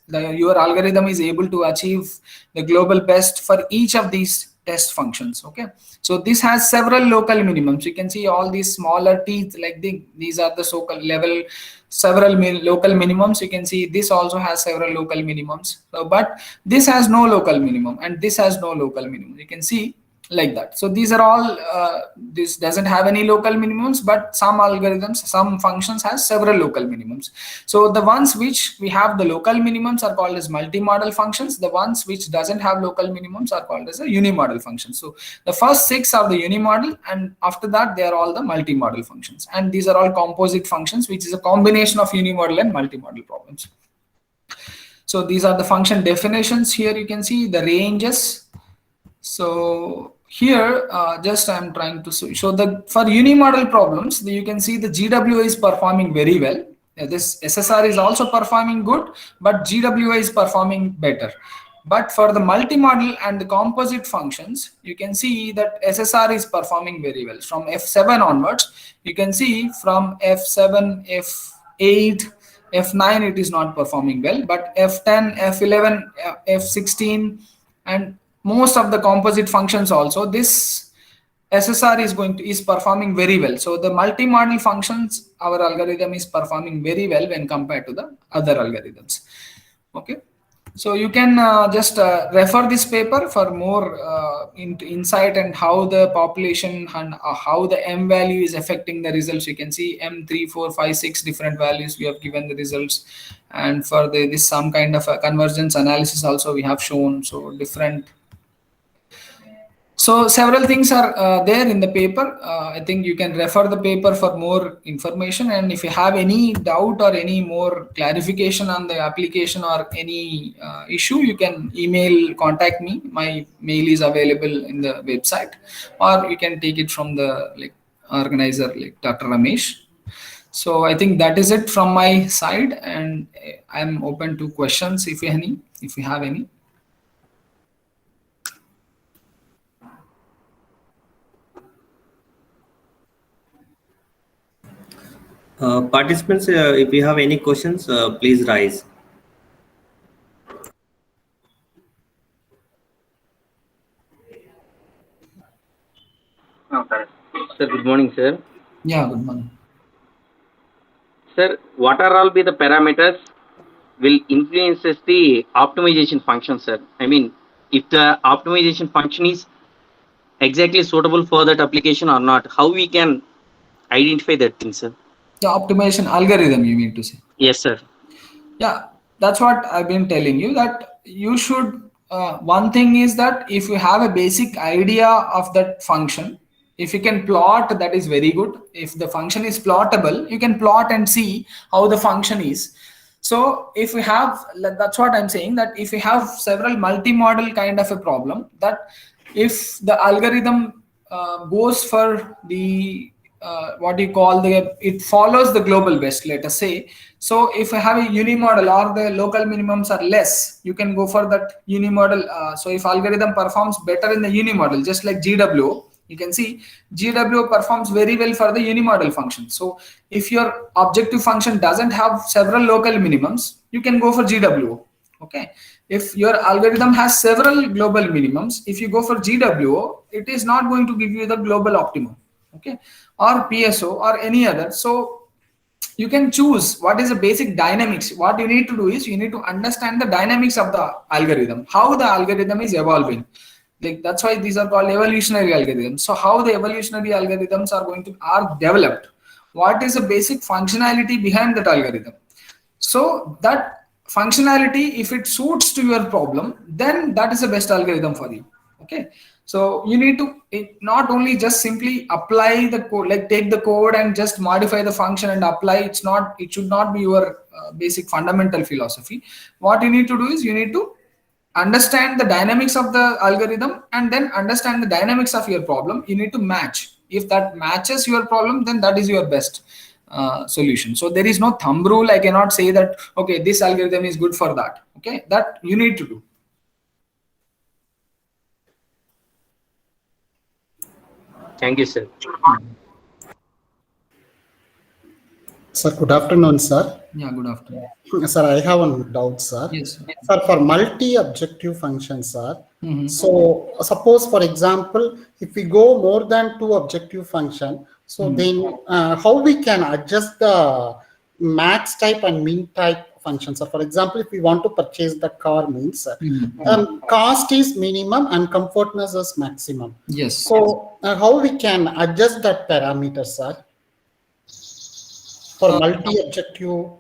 your algorithm is able to achieve the global best for each of these test functions. Okay, so this has several local minimums. You can see all these smaller teeth, like these are the so-called level, several local minimums. You can see this also has several local minimums, but this has no local minimum and this has no local minimum. You can see like that. So these are all, this doesn't have any local minimums, but some algorithms, some functions has several local minimums. So the ones which we have the local minimums are called as multi-model functions. The ones which doesn't have local minimums are called as a unimodel function. So the first 6 are the unimodel, and after that they are all the multi-model functions. And these are all composite functions, which is a combination of unimodel and multi-model problems. So these are the function definitions. Here you can see the ranges. So here just I'm trying to show that for unimodel problems, you can see the GWA is performing very well. This SSR is also performing good, but GWA is performing better. But for the multi-model and the composite functions, you can see that SSR is performing very well. From F7 onwards, you can see from F7, F8, F9 it is not performing well, but F10, F11, F16, and most of the composite functions also, this SSR is performing very well. So the multi-model functions, our algorithm is performing very well when compared to the other algorithms. Okay, so you can just refer this paper for more insight and how the population and how the M value is affecting the results. You can see M3, 4, 5, 6 different values we have given the results, and for this some kind of a convergence analysis also we have shown. So different. So several things are there in the paper. I think you can refer the paper for more information, and if you have any doubt or any more clarification on the application or any issue, you can contact me. My mail is available in the website, or you can take it from the organizer, Dr. Ramesh. So I think that is it from my side, and I'm open to questions if you have any. Participants, if you have any questions, please rise. Okay. Sir, good morning, sir. Yeah, good morning. Sir, what are all be the parameters will influences the optimization function, sir? I mean, if the optimization function is exactly suitable for that application or not, how we can identify that thing, sir? The optimization algorithm, you mean to say? Yes, sir. Yeah, that's what I've been telling you, that you should, one thing is that if you have a basic idea of that function, if you can plot, that is very good. If the function is plottable, you can plot and see how the function is. So if we have, that's what I'm saying, that if you have several multi-model kind of a problem, that if the algorithm goes for the what you call it follows the global best, let us say. So if I have a unimodel or the local minimums are less, you can go for that unimodel. So if algorithm performs better in the unimodel, just like GWO, you can see GWO performs very well for the unimodel function. So if your objective function doesn't have several local minimums, you can go for GWO. Okay. If your algorithm has several global minimums, if you go for GWO, it is not going to give you the global optimum. Okay, or PSO or any other. So you can choose what is the basic dynamics. What you need to do is you need to understand the dynamics of the algorithm, how the algorithm is evolving. Like that's why these are called evolutionary algorithms. So how the evolutionary algorithms are developed. What is the basic functionality behind that algorithm? So that functionality, if it suits to your problem, then that is the best algorithm for you. Okay. So you need to not only just simply apply the code, like take the code and just modify the function and apply. It should not be your basic fundamental philosophy. What you need to do is you need to understand the dynamics of the algorithm and then understand the dynamics of your problem. You need to match. If that matches your problem, then that is your best solution. So there is no thumb rule. I cannot say that, okay, this algorithm is good for that. Okay, that you need to do. Thank you, sir. Sir, good afternoon, sir. Yeah, good afternoon. Sir, I have one doubt, sir. Yes. Sir, for multi-objective functions, sir. Mm-hmm. So, suppose, for example, if we go more than two objective function, so then how we can adjust the max type and min type functions? So, for example, if we want to purchase the car means cost is minimum and comfortness is maximum. Yes. So, how we can adjust that parameter, sir? For multi-objective.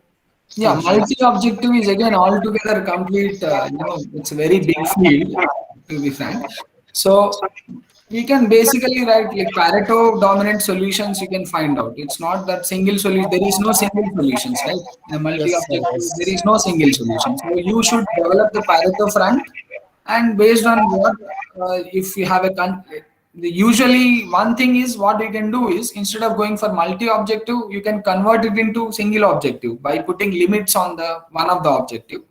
Yeah, multi-objective is again altogether complete. It's a very big field, to be frank. So you can basically write like Pareto dominant solutions. You can find out. It's not that single solution. There is no single solutions, right? In a multi-objective, there is no single solution. So you should develop the Pareto front, and based on what, if you have usually one thing is what you can do is instead of going for multi-objective, you can convert it into single objective by putting limits on the one of the objective.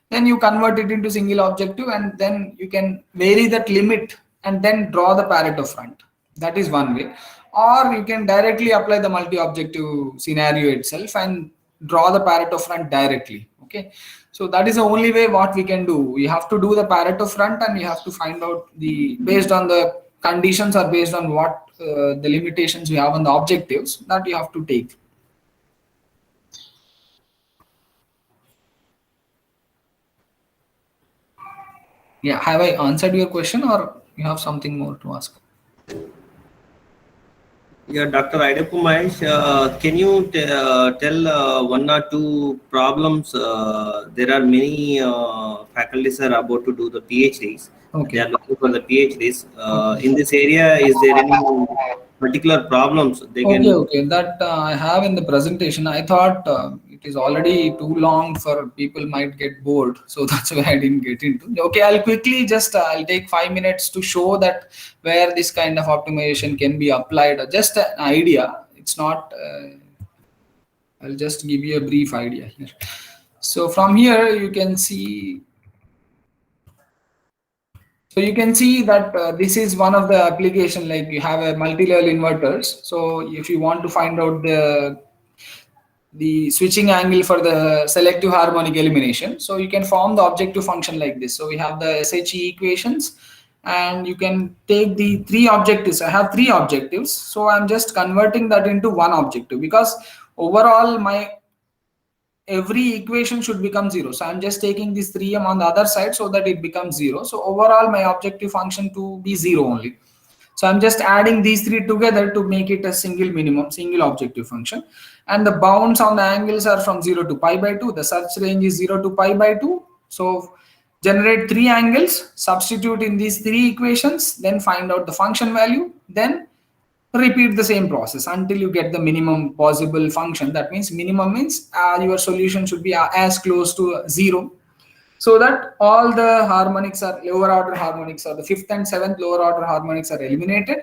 Then you convert it into single objective and then you can vary that limit and then draw the Pareto front. That is one way. Or you can directly apply the multi-objective scenario itself and draw the Pareto front directly. Okay. So that is the only way what we can do. We have to do the Pareto front and we have to find out based on the conditions or based on what the limitations we have on the objectives that you have to take. Yeah, have I answered your question or you have something more to ask? Yeah, Dr. Aidepu Mahesh, can you tell one or two problems? There are many faculties are about to do the PhDs. Okay. They are looking for the PhDs. In this area, is there any particular problems they can? Okay. That I have in the presentation. I thought it is already too long for people might get bored, so that's why I didn't get into. Okay, I'll quickly I'll take 5 minutes to show that where this kind of optimization can be applied. Just an idea. It's not. I'll just give you a brief idea here. So from here you can see. So you can see that this is one of the application, like you have a multi-level inverters. So if you want to find out the switching angle for the selective harmonic elimination, so you can form the objective function like this. So we have the SHE equations and you can take the three objectives. I have three objectives. So I'm just converting that into one objective because overall every equation should become 0. So I'm just taking this 3m on the other side so that it becomes 0. So overall my objective function to be 0 only. So I'm just adding these three together to make it a single objective function. And the bounds on the angles are from 0 to pi by 2. The search range is 0 to pi by 2. So generate three angles, substitute in these three equations, then find out the function value, then repeat the same process until you get the minimum possible function. That means minimum means your solution should be as close to 0, so that all the harmonics are lower order harmonics, or the 5th and 7th lower order harmonics are eliminated,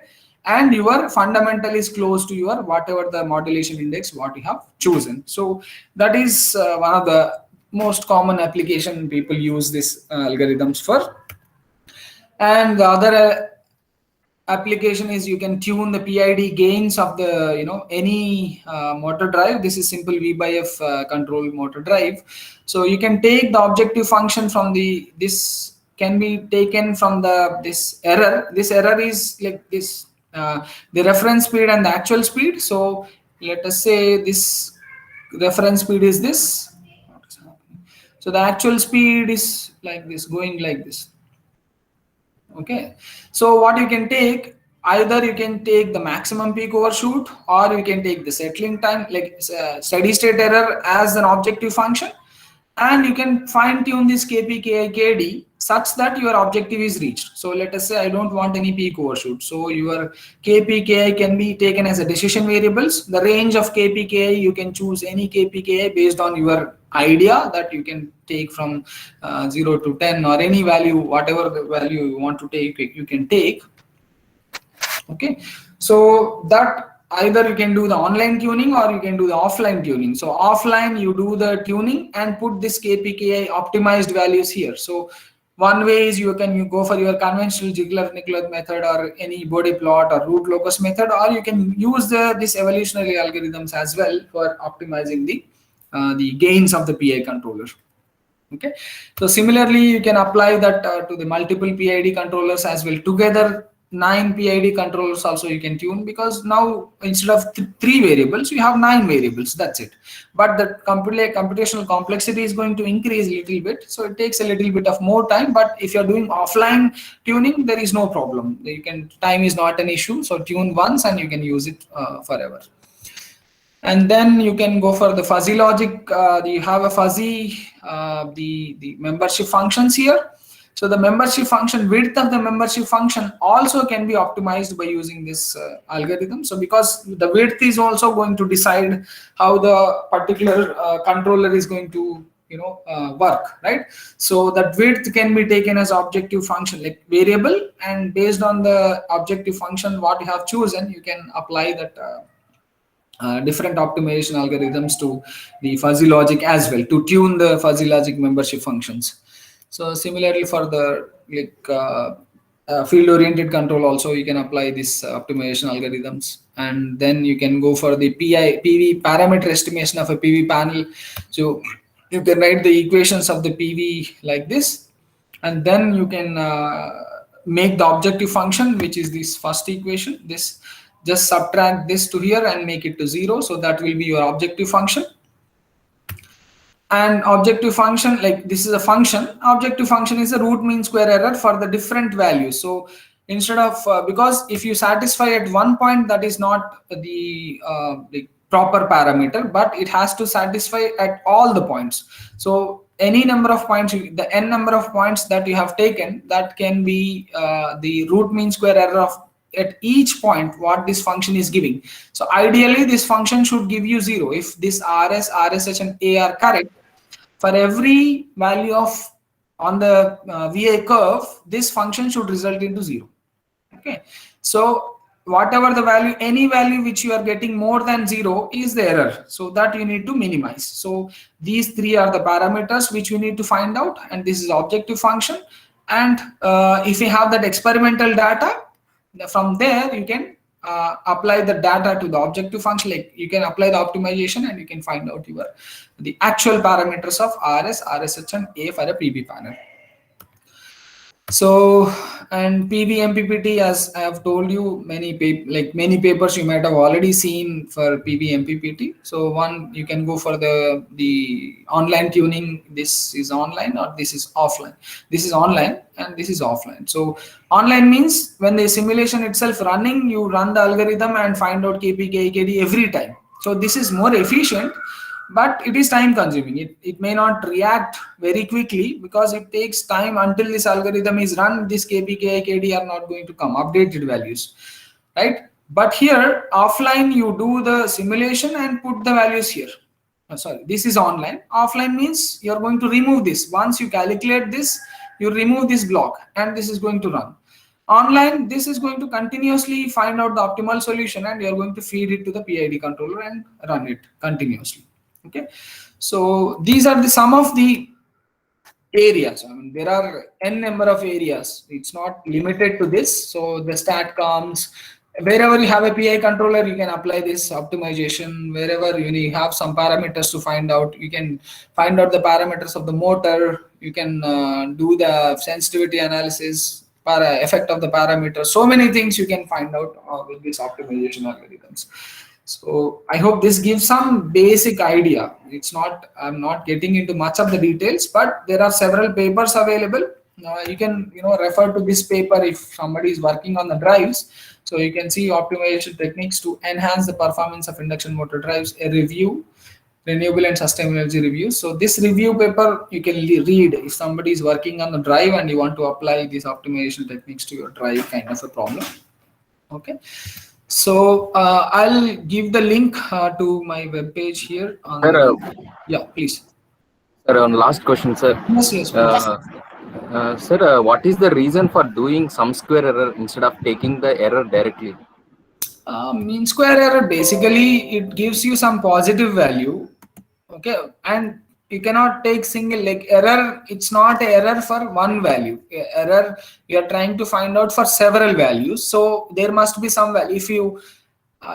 and your fundamental is close to your whatever the modulation index what you have chosen. So that is one of the most common application people use this algorithms for. And the other application is you can tune the PID gains of the any motor drive. This is simple V by F control motor drive. So you can take the objective function from this can be taken from this error. This error is like this the reference speed and the actual speed. So let us say this reference speed is this. So the actual speed is like this, going like this. Okay, so what you can take, either you can take the maximum peak overshoot, or you can take the settling time, like steady state error, as an objective function, and you can fine tune this Kp, Ki, Kd such that your objective is reached. So let us say I don't want any peak overshoot, so your Kp, Ki can be taken as a decision variables. The range of Kp, Ki, you can choose any Kp, Ki based on your idea that you can take from 0 to 10 or any value, whatever the value you want to take, you can take. Okay, so that either you can do the online tuning or you can do the offline tuning. So offline you do the tuning and put this Kp, Ki optimized values here. So one way is you go for your conventional Ziegler-Nicolai method or any Bode plot or root locus method, or you can use this evolutionary algorithms as well for optimizing the gains of the PI controller. Okay, so similarly you can apply that to the multiple PID controllers as well. Together 9 PID controllers also you can tune, because now instead of 3 variables you have 9 variables, that's it. But the computational complexity is going to increase a little bit, so it takes a little bit of more time. But if you're doing offline tuning, there is no problem. Time is not an issue, so tune once and you can use it forever. And then you can go for the fuzzy logic. You have a fuzzy the membership functions here. So the membership function, width of the membership function also can be optimized by using this algorithm. So because the width is also going to decide how the particular controller is going to work, right? So that width can be taken as objective function, like variable, and based on the objective function what you have chosen, you can apply that different optimization algorithms to the fuzzy logic as well, to tune the fuzzy logic membership functions. So similarly for the field oriented control also you can apply this optimization algorithms. And then you can go for the PV parameter estimation of a PV panel. So you can write the equations of the PV like this, and then you can make the objective function, which is this first equation. This just subtract this to here and make it to 0, so that will be your objective function. And objective function, like this is a function, objective function is a root mean square error for the different values. So instead of because if you satisfy at one point, that is not the proper parameter, but it has to satisfy at all the points. So any number of points, the n number of points that you have taken, that can be the root mean square error of at each point what this function is giving. So ideally this function should give you 0 if this RS, RSH and A are correct. For every value of on the VI curve, this function should result into 0. Okay, so whatever the value, any value which you are getting more than 0 is the error, so that you need to minimize. So these 3 are the parameters which you need to find out, and this is objective function. And if you have that experimental data, from there you can apply the data to the objective function. Like you can apply the optimization and you can find out the actual parameters of RS, RSH and A for a PV panel. So, and PV MPPT, as I have told you, many papers you might have already seen for PV MPPT. So one, you can go for the online tuning. This is online or this is offline. This is online and this is offline. So online means when the simulation itself running, you run the algorithm and find out Kp, Ki, Kd every time. So this is more efficient, but it is time consuming. It may not react very quickly because it takes time until this algorithm is run. This Kp, Ki, Kd are not going to come, updated values, right? But here offline, you do the simulation and put the values here. Sorry, this is online. Offline means you're going to remove this. Once you calculate this, you remove this block and this is going to run. Online, this is going to continuously find out the optimal solution, and you're going to feed it to the PID controller and run it continuously. Okay, so these are some of the areas. I mean, there are n number of areas. It's not limited to this. So the StatComs, wherever you have a PI controller, you can apply this optimization. Wherever you have some parameters to find out, you can find out the parameters of the motor. You can do the sensitivity analysis, effect of the parameters. So many things you can find out with these optimization algorithms. So I hope this gives some basic idea. It's not, I'm not getting into much of the details, but there are several papers available. You can refer to this paper if somebody is working on the drives. So you can see optimization techniques to enhance the performance of induction motor drives, a review, renewable and sustainable energy review. So this review paper you can read if somebody is working on the drive and you want to apply these optimization techniques to your drive kind of a problem. Okay. So I'll give the link to my web page here. Sir, yeah, please. Sir, on last question, sir. Yes, yes. Sir, what is the reason for doing sum square error instead of taking the error directly? Mean square error, basically it gives you some positive value. Okay, and you cannot take single, like error, it's not an error for one value. Error, you are trying to find out for several values. So there must be some value. If you,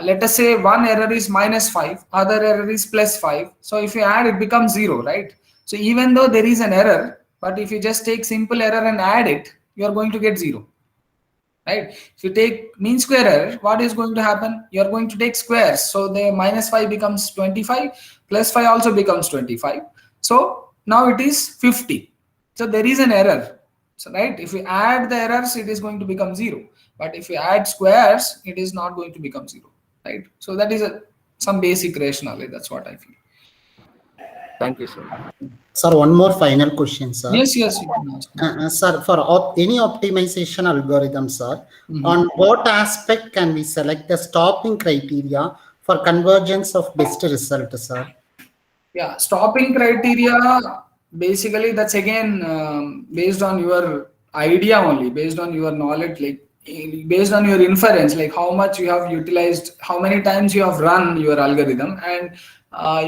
let us say one error is -5, other error is +5. So if you add, it becomes 0, right? So even though there is an error, but if you just take simple error and add it, you are going to get 0. Right? If you take mean square error, what is going to happen? You are going to take squares. So the -5 becomes 25, +5 also becomes 25. So now it is 50. So there is an error. So right, if you add the errors, it is going to become 0. But if you add squares, it is not going to become 0. Right? So that is some basic rationale. That's what I feel. Thank you, sir. Sir, one more final question, sir. Yes, yes. You can ask. Sir, for any optimization algorithm, sir, on what aspect can we select the stopping criteria for convergence of best result, sir? Yeah, stopping criteria, basically that's again based on your idea only, based on your knowledge, like based on your inference, like how much you have utilized, how many times you have run your algorithm, and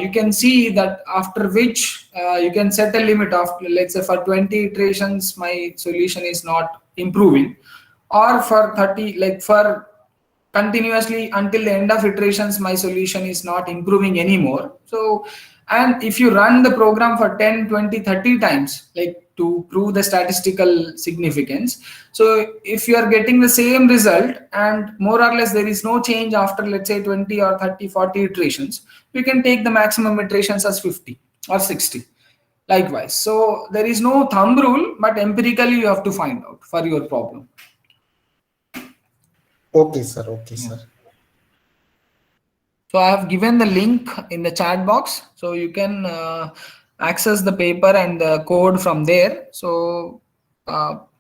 you can see that after which you can set a limit of, let's say for 20 iterations my solution is not improving, or for 30, like for continuously until the end of iterations my solution is not improving anymore. So, and if you run the program for 10, 20, 30 times, like to prove the statistical significance, so if you are getting the same result and more or less there is no change after, let's say 20 or 30, 40 iterations, you can take the maximum iterations as 50 or 60. Likewise, so there is no thumb rule, but empirically you have to find out for your problem. Okay, sir. Okay, sir. So I have given the link in the chat box, so you can access the paper and the code from there. So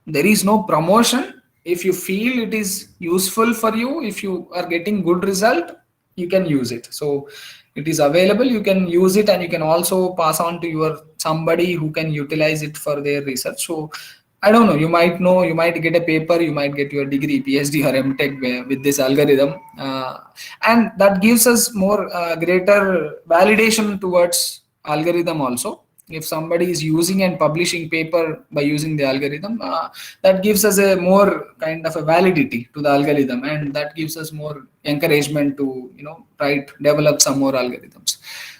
there is no promotion. If you feel it is useful for you, if you are getting good result, you can use it. So it is available, you can use it, and you can also pass on to your somebody who can utilize it for their research. So I don't know, you might get a paper, you might get your degree, PhD or MTech with this algorithm. And that gives us more greater validation towards algorithm also. If somebody is using and publishing paper by using the algorithm, that gives us a more kind of a validity to the algorithm, and that gives us more encouragement to, develop some more algorithms.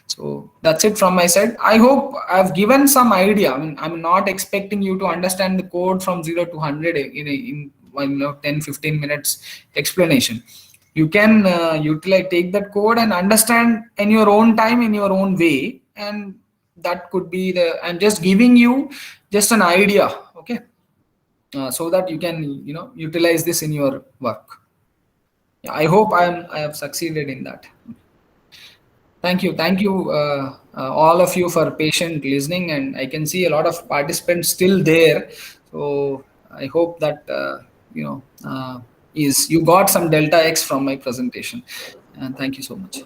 So that's it from my side. I hope I've given some idea. I mean, I'm not expecting you to understand the code from 0 to 100 in 10-15 minutes explanation. You can take that code and understand in your own time, in your own way, and that could be I'm just giving you just an idea, okay, so that you can utilize this in your work. Yeah, I hope I have succeeded in that. Thank you all of you for patient listening, and I can see a lot of participants still there. So I hope that you got some delta X from my presentation, and thank you so much.